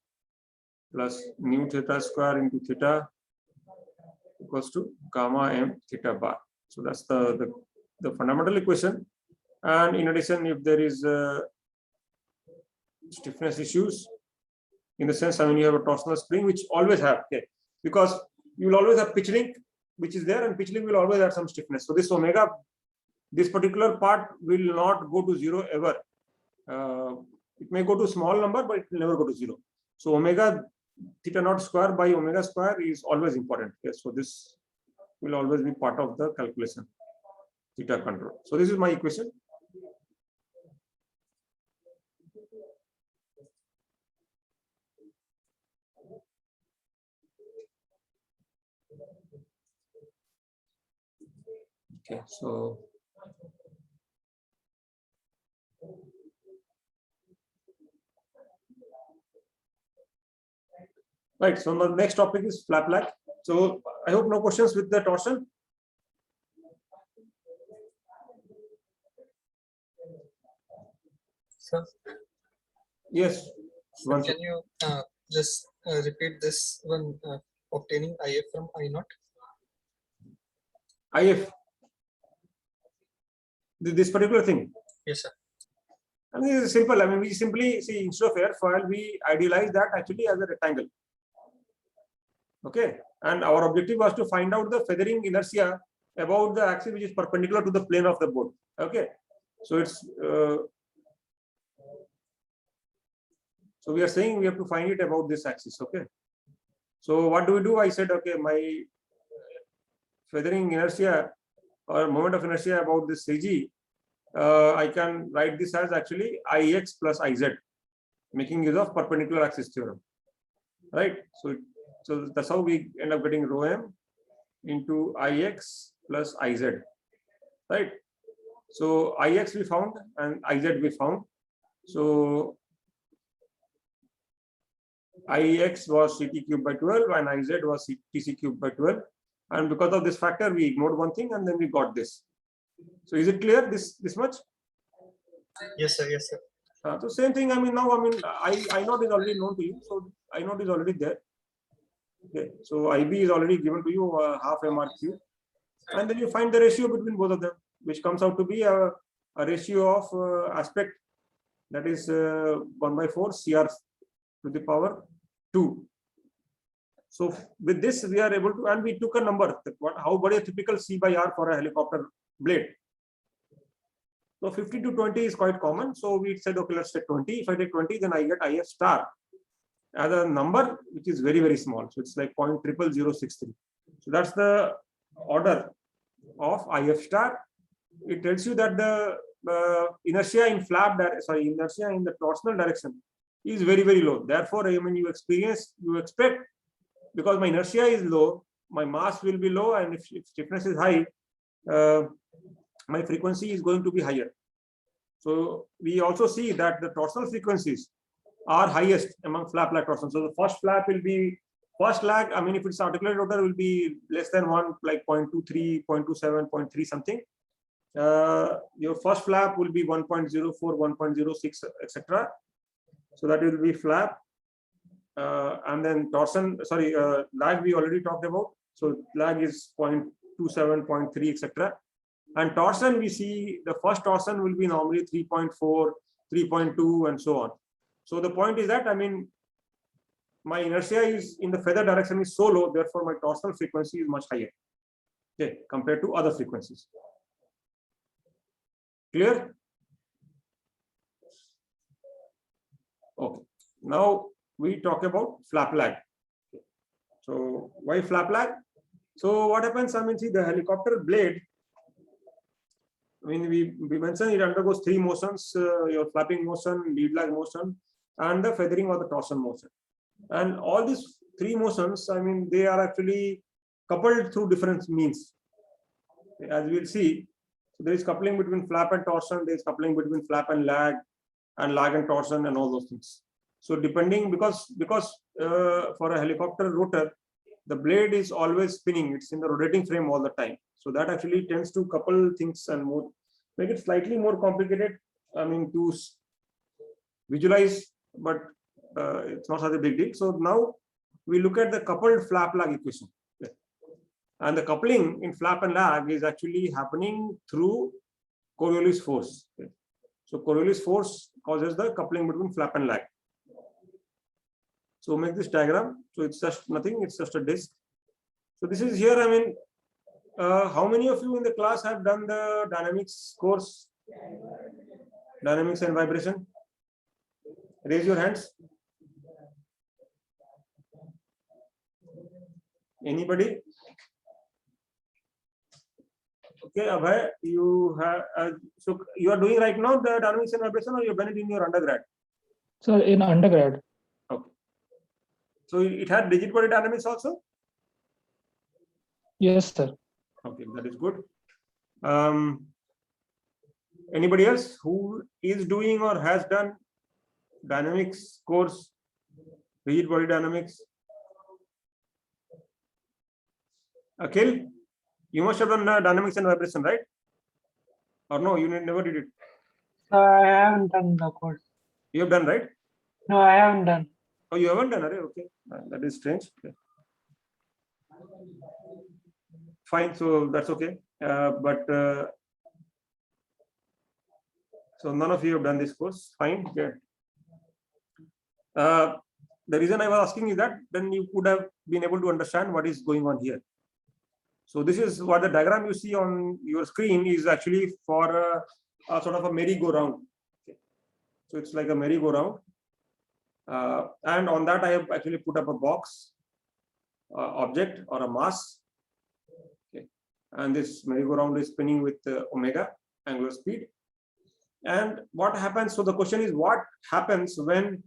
plus nu theta square into theta equals to gamma m theta bar. So that's the fundamental equation. And in addition, if there is stiffness issues, in the sense, I mean, you have a torsional spring, which always have, okay, because you will always have pitch link, which is there, and pitch link will always have some stiffness. So this omega, this particular part will not go to 0 ever. It may go to small number, but it will never go to 0. So omega theta naught square by omega square is always important. Okay? So this will always be part of the calculation, theta control. So this is my equation. Okay, so right. So the next topic is flap lag. So I hope no questions with the torsion. Sir, Yes. One can you just repeat this one, obtaining IF from I naught? IF. This particular thing. Yes, sir. I mean, it's simple. I mean, we simply see, instead of airfoil, we idealize that actually as a rectangle. Okay. And our objective was to find out the feathering inertia about the axis which is perpendicular to the plane of the board. Okay. So it's so we are saying we have to find it about this axis. Okay. So what do? I said, okay, my feathering inertia or moment of inertia about this CG, I can write this as actually Ix plus Iz, making use of perpendicular axis theorem, right? So that's how we end up getting rho m into Ix plus Iz, right? So Ix we found and Iz we found. So Ix was Ct cubed by 12 and Iz was Tc cubed by 12. And because of this factor, we ignored one thing and then we got this. So is it clear this much? Yes, sir. Yes, sir. So same thing. I mean, now, I mean, I naught is already known to you. So I naught is already there. Okay. So IB is already given to you, half MRQ. And then you find the ratio between both of them, which comes out to be a ratio of aspect, that is 1/4 CR to the power 2. So with this, we are able to, and we took a number, how big a typical C by R for a helicopter blade. So 50 to 20 is quite common. So we said, okay, let's take 20. If I take 20, then I get IF star as a number, which is very, very small. So it's like 0.00063. So that's the order of IF star. It tells you that the inertia in inertia in the torsional direction is very, very low. Therefore, I mean, you expect, because my inertia is low, my mass will be low, and if stiffness is high, my frequency is going to be higher. So we also see that the torsional frequencies are highest among flap lag torsion. So the first lag, I mean, if it's articulated rotor, will be less than 1, like 0.23, 0.27, 0.3 something. Your first flap will be 1.04, 1.06, etc. So that will be flap. And then torsion, lag we already talked about. So lag is 0.27, 0.3, etc. And torsion, we see the first torsion will be normally 3.4, 3.2, and so on. So the point is that, I mean, my inertia is in the feather direction is so low, therefore my torsional frequency is much higher, okay, compared to other frequencies. Clear? Okay. Now we talk about flap lag. So why flap lag? So what happens? I mean, see the helicopter blade. I mean, we mentioned it undergoes three motions: your flapping motion, lead lag motion, and the feathering or the torsion motion. And all these three motions, I mean, they are actually coupled through different means. As we'll see, so there is coupling between flap and torsion. There is coupling between flap and lag and torsion, and all those things. So depending, because for a helicopter rotor, the blade is always spinning. It's in the rotating frame all the time. So that actually tends to couple things and more, make it slightly more complicated. I mean, to visualize, but it's not such a big deal. So now we look at the coupled flap lag equation. And the coupling in flap and lag is actually happening through Coriolis force. So Coriolis force causes the coupling between flap and lag. So make this diagram. So it's just nothing, it's just a disk. So this is here, I mean, how many of you in the class have done the dynamics course? Dynamics and vibration? Raise your hands. Anybody? Okay, Abhay, you have, so you are doing right now the dynamics and vibration, or you've done it in your undergrad? Sir, in undergrad. Okay. So it had rigid body dynamics also? Yes, sir. Okay, that is good. Anybody else who is doing or has done dynamics course, rigid body dynamics? Akhil, you must have done dynamics and vibration, right? Or no, you never did it. I haven't done the course. You have done, right? No, I haven't done. Oh, you haven't done, okay. That is strange. Okay. Fine, so that's okay. So none of you have done this course. Fine. Okay. The reason I was asking is that then you could have been able to understand what is going on here. So this is what the diagram you see on your screen is actually for a sort of a merry-go-round. Okay. So it's like a merry-go-round. And on that, I have actually put up a box, object or a mass. Okay. And this merry-go-round is spinning with omega, angular speed. And what happens? So the question is, what happens when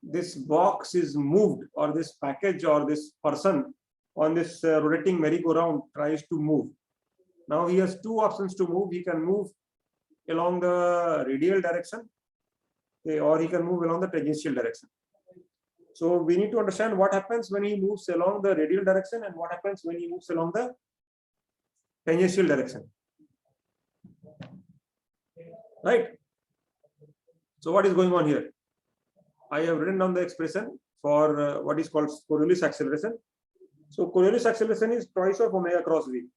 this box is moved, or this package or this person on this rotating merry-go-round tries to move? Now he has two options to move. He can move along the radial direction, okay, or he can move along the tangential direction. So we need to understand what happens when he moves along the radial direction and what happens when he moves along the tangential direction. Right? So what is going on here? I have written down the expression for what is called Coriolis acceleration. So Coriolis acceleration is twice of omega cross v.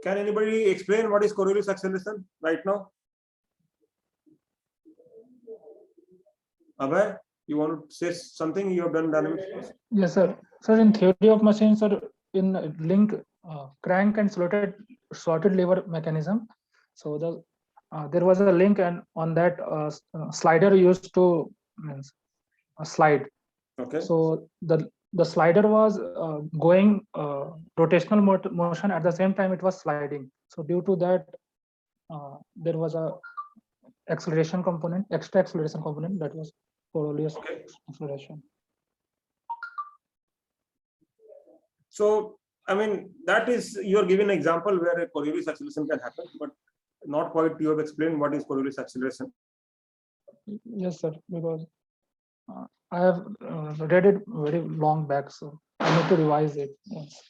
Can anybody explain what is Coriolis acceleration right now? Abhay, you want to say something? You have done dynamics? Yes, sir. Sir, in theory of machines, sir, in link crank and slotted lever mechanism. So there was a link, and on that slider used to slide. Okay. So the slider was going rotational motion, at the same time it was sliding. So due to that, there was a acceleration component, extra acceleration component, that was Coriolis acceleration. So I mean, that is, you are given an example where a Coriolis acceleration can happen, but not quite you have explained what is Coriolis acceleration. Yes, sir, because I have read it very long back, so I need to revise it. Yes.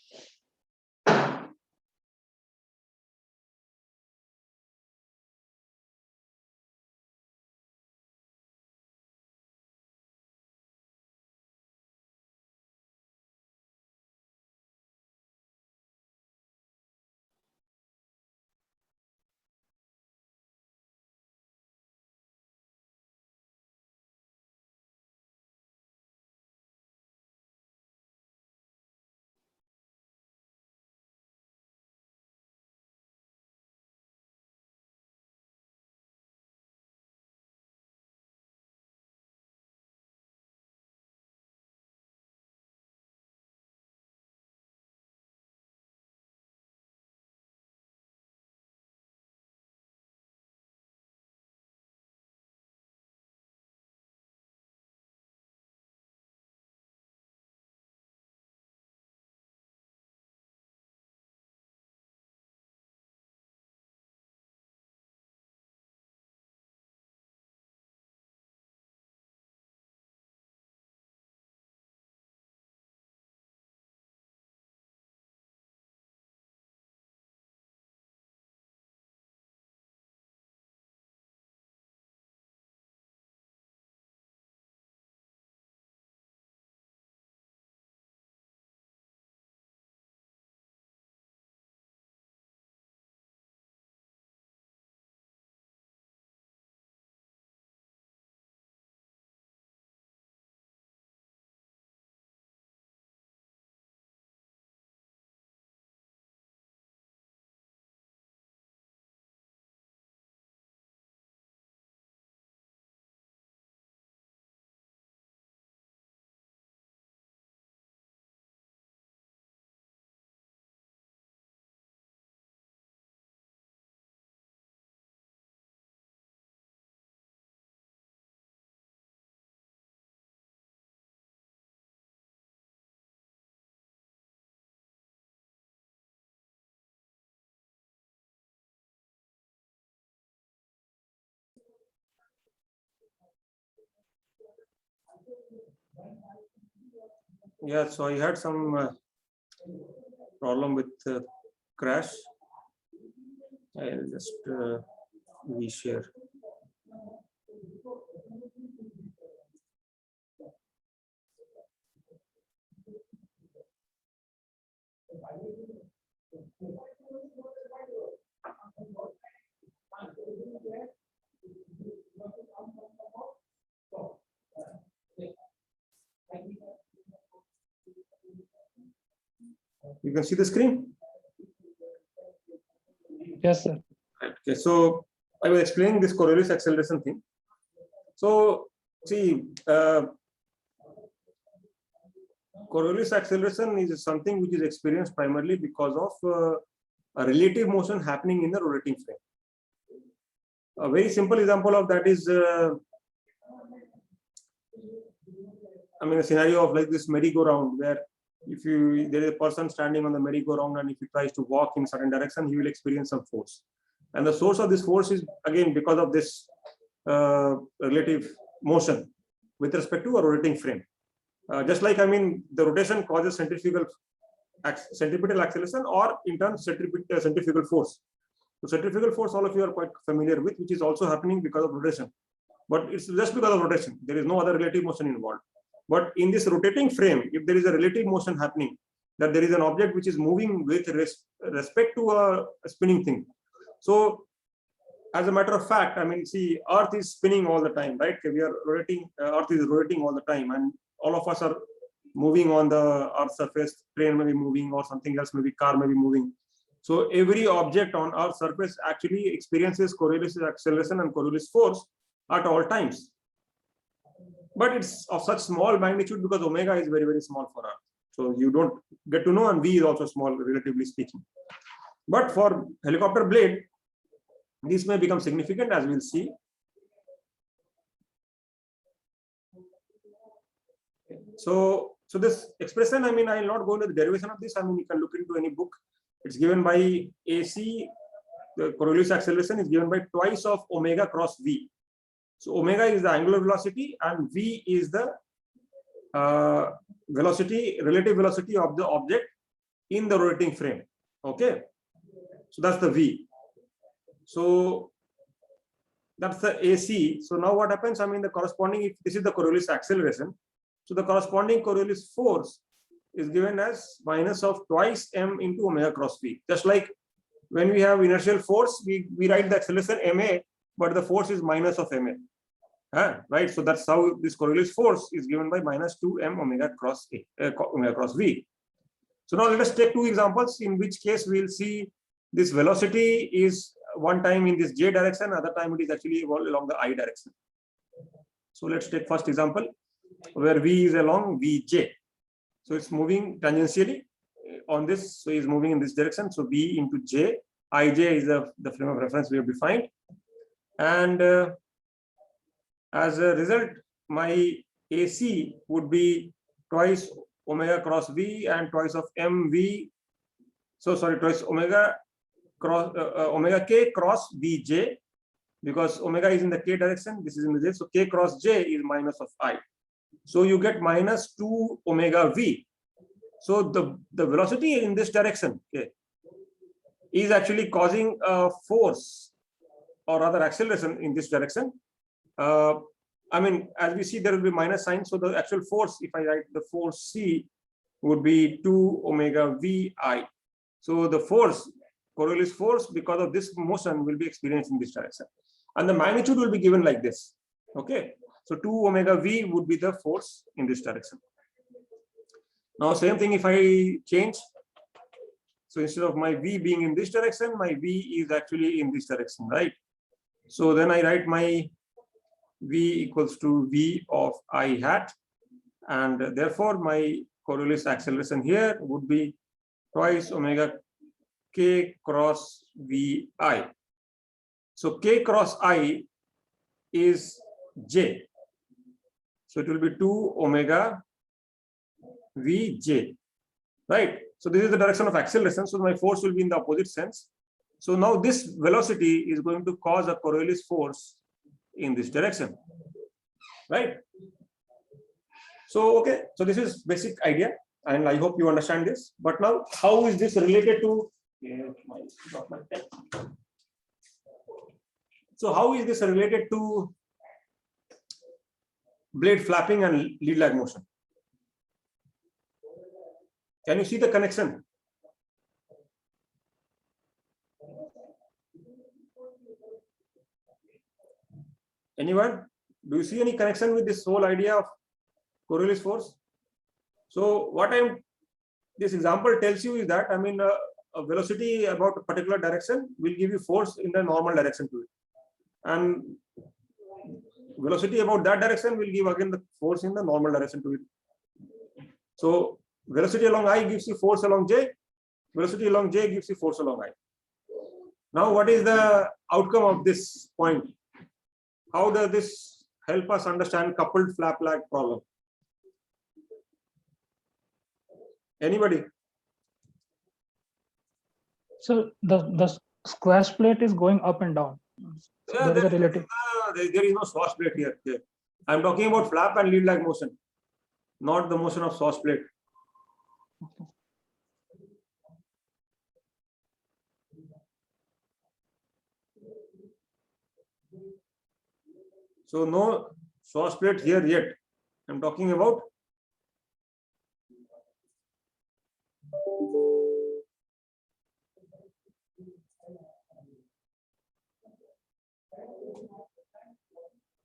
Yeah, so I had some problem with crash. I'll just reshare. You can see the screen. Yes, sir. Okay, so I was explaining this Coriolis acceleration thing. So see, Coriolis acceleration is something which is experienced primarily because of a relative motion happening in the rotating frame. A very simple example of that is, I mean, a scenario of like this merry-go-round, where if there is a person standing on the merry-go-round and if he tries to walk in certain direction, he will experience some force. And the source of this force is again because of this relative motion with respect to a rotating frame. Just like, I mean, the rotation causes centripetal acceleration, or in turn centrifugal force. So centrifugal force, all of you are quite familiar with, which is also happening because of rotation. But it's just because of rotation. There is no other relative motion involved. But in this rotating frame, if there is a relative motion happening, that there is an object which is moving with respect to a spinning thing. So as a matter of fact, I mean, see, Earth is spinning all the time, right? We are rotating, Earth is rotating all the time, and all of us are moving on the Earth's surface. Train may be moving, or something else, maybe car may be moving. So every object on Earth's surface actually experiences Coriolis acceleration and Coriolis force at all times. But it's of such small magnitude because omega is very, very small for Earth. So you don't get to know, and V is also small, relatively speaking. But for helicopter blade, this may become significant, as we'll see. So this expression, I mean, I will not go into the derivation of this. I mean, you can look into any book. It's given by AC, the Coriolis acceleration is given by twice of omega cross V. So omega is the angular velocity and V is the velocity, relative velocity of the object in the rotating frame. Okay. So that's the V. So that's the AC. So now what happens? I mean, the corresponding, if this is the Coriolis acceleration, so the corresponding Coriolis force is given as minus of twice m into omega cross V. Just like when we have inertial force, we write the acceleration ma, but the force is minus of ma. Right? So that's how this Coriolis force is given by minus 2m omega cross V. So now let us take two examples, in which case we will see this velocity is one time in this j direction, other time it is actually along the I direction. So let's take first example where V is along Vj. So it's moving tangentially on this, so it's moving in this direction. So V into J, Ij is the frame of reference we have defined. And as a result, my AC would be twice omega cross V and twice of mV. So sorry, twice omega cross omega k cross Vj, because omega is in the k direction, this is in the j. So k cross j is minus of I. So you get minus 2 omega V. So the velocity in this direction, okay, is actually causing a force or rather acceleration in this direction. I mean, as we see, there will be minus sign. So the actual force, if I write the force C, would be 2 omega Vi. So the force, Coriolis force, because of this motion, will be experienced in this direction. And the magnitude will be given like this. Okay. So 2 omega V would be the force in this direction. Now, same thing if I change. So instead of my V being in this direction, my V is actually in this direction, right? So then I write my V equals to V of I hat. And therefore, my Coriolis acceleration here would be twice omega k cross Vi. So k cross I is J. So it will be 2 omega Vj, right? So this is the direction of acceleration. So my force will be in the opposite sense. So now this velocity is going to cause a Coriolis force in this direction, right? So, okay, so this is basic idea, and I hope you understand this. But now, how is this related to? So, how is this related to blade flapping and lead lag motion? Can you see the connection? Anyone? Do you see any connection with this whole idea of Coriolis force? So what this example tells you is that, I mean, a velocity about a particular direction will give you force in the normal direction to it, and velocity about that direction will give again the force in the normal direction to it. So velocity along I gives you force along J, velocity along J gives you force along I. Now what is the outcome of this point? How does this help us understand coupled flap lag problem? Anybody? So the squash plate is going up and down. So Yeah, there is a relative. there is no swash plate here. I'm talking about flap and lead lag motion, not the motion of swash plate. So no swash plate here yet. I'm talking about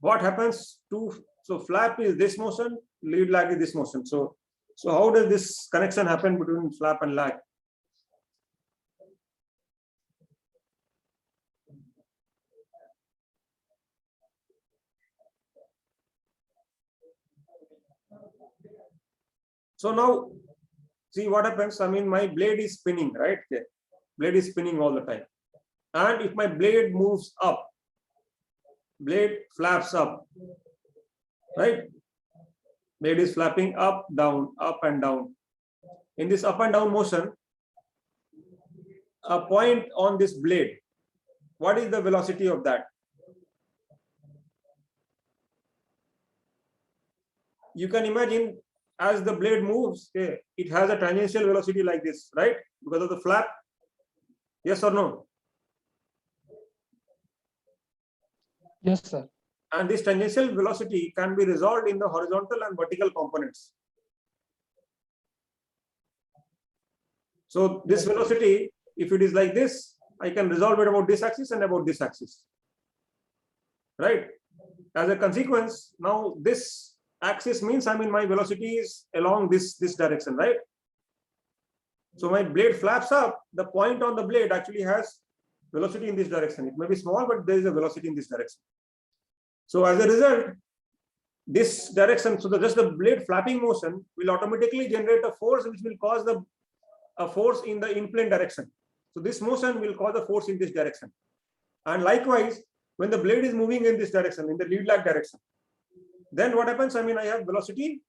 what happens to, so flap is this motion, lead lag is this motion. So how does this connection happen between flap and lag? So now see what happens. I mean, my blade is spinning, right? Okay. Blade is spinning all the time. And if my blade moves up, blade flaps up, right? Blade is flapping up, down, up and down. In this up and down motion, a point on this blade, what is the velocity of that? You can imagine as the blade moves, okay, it has a tangential velocity like this, right? Because of the flap. Yes or no? Yes, sir. And this tangential velocity can be resolved in the horizontal and vertical components. So this velocity, if it is like this, I can resolve it about this axis and about this axis, right? As a consequence, now this axis means, I mean, my velocity is along this direction, right? So my blade flaps up, the point on the blade actually has velocity in this direction. It may be small, but there is a velocity in this direction. So as a result, this direction, so just the blade flapping motion will automatically generate a force which will cause a force in the in-plane direction. So this motion will cause a force in this direction. And likewise, when the blade is moving in this direction, in the lead lag direction, then what happens? I mean, I have velocity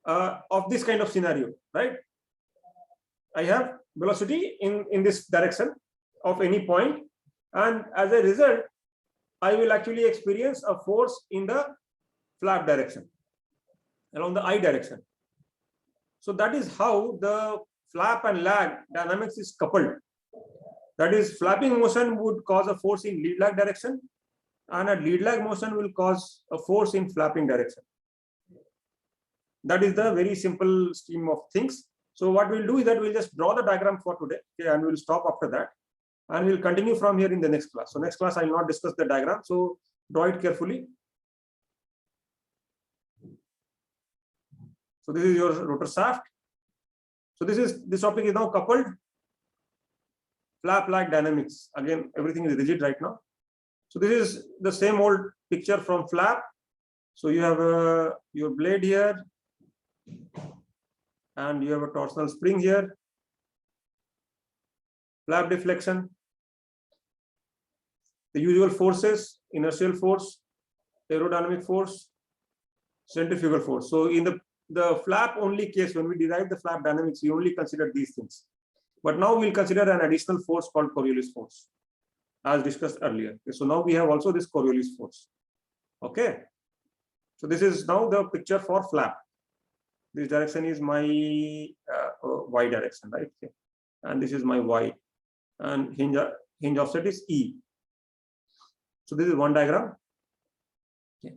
of this kind of scenario, right? I have velocity in this direction of any point, and as a result, I will actually experience a force in the flap direction, along the I direction. So that is how the flap and lag dynamics is coupled. That is, flapping motion would cause a force in lead lag direction, and a lead lag motion will cause a force in flapping direction. That is the very simple scheme of things. So what we'll do is that we'll just draw the diagram for today, okay, and we'll stop after that, and we'll continue from here in the next class. So next class I will not discuss the diagram, so draw it carefully. So this is your rotor shaft. So this topic is now coupled flap lag dynamics. Again, everything is rigid right now. So this is the same old picture from flap. So you have your blade here, and you have a torsional spring here, flap deflection, the usual forces, inertial force, aerodynamic force, centrifugal force. So in the flap only case, when we derive the flap dynamics, we only consider these things. But now we'll consider an additional force called Coriolis force, as discussed earlier. Okay, so now we have also this Coriolis force. Okay. So this is now the picture for flap. this direction is my y direction, right? Okay. And this is my y, and hinge offset is E. So this is one diagram. Okay.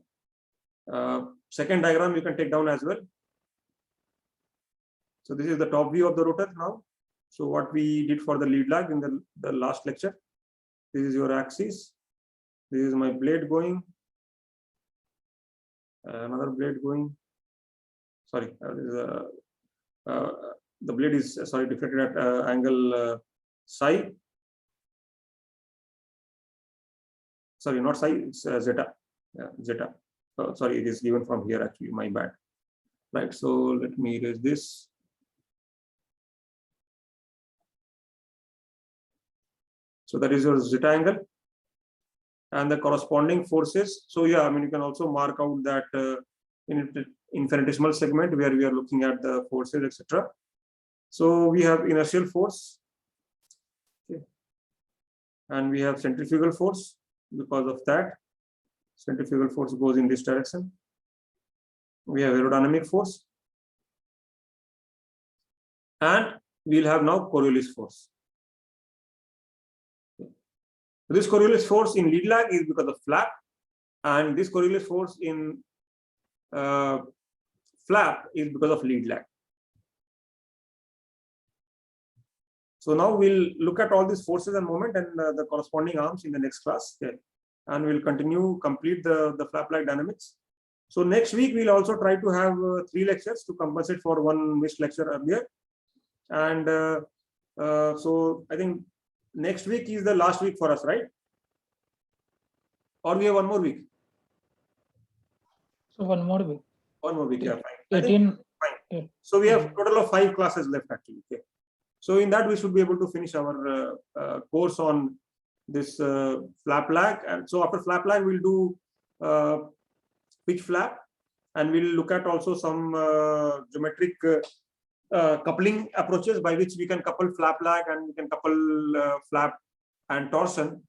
Second diagram you can take down as well. So this is the top view of the rotor now. So what we did for the lead lag in the last lecture. This is your axis. This is my blade going. Another blade going. Sorry, the blade is deflected at angle psi. Sorry, not psi, it's zeta. Yeah, zeta. Sorry, it is given from here actually, my bad. Right, so let me erase this. So that is your zeta angle and the corresponding forces. So yeah, I mean, you can also mark out that in infinitesimal segment where we are looking at the forces, etc. So we have inertial force, okay, and we have centrifugal force. Because of that, centrifugal force goes in this direction. We have aerodynamic force, and we'll have now Coriolis force. This Coriolis force in lead lag is because of flap, and this Coriolis force in flap is because of lead lag. So now we'll look at all these forces and moment and the corresponding arms in the next class. Okay. And we'll complete the flap lag dynamics. So next week we'll also try to have 3 lectures to compensate for one missed lecture earlier. And so I think next week is the last week for us, right? Or we have one more week? So one more week. One more week, yeah, fine. 18. Fine. Yeah. So we have a total of 5 classes left actually. Okay. So in that we should be able to finish our course on this flap lag. And so after flap lag, we'll do pitch flap, and we'll look at also some geometric coupling approaches by which we can couple flap lag and we can couple flap and torsion,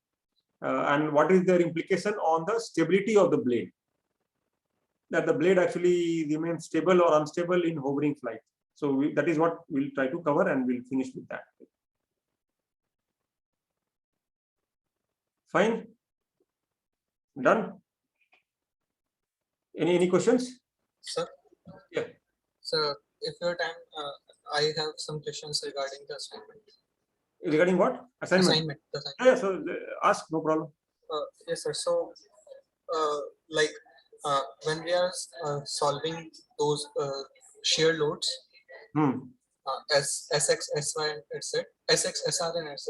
and what is their implication on the stability of the blade, that the blade actually remains stable or unstable in hovering flight. So that is what we'll try to cover, and we'll finish with that. Fine. Done. Any questions? Sir? Yeah. So if you have time, I have some questions regarding the assignment. Regarding what? Assignment. The assignment. Yeah, so ask, no problem. Yes, sir. So, like when we are solving those shear loads, Hmm. SX, SY, and SR and SZ,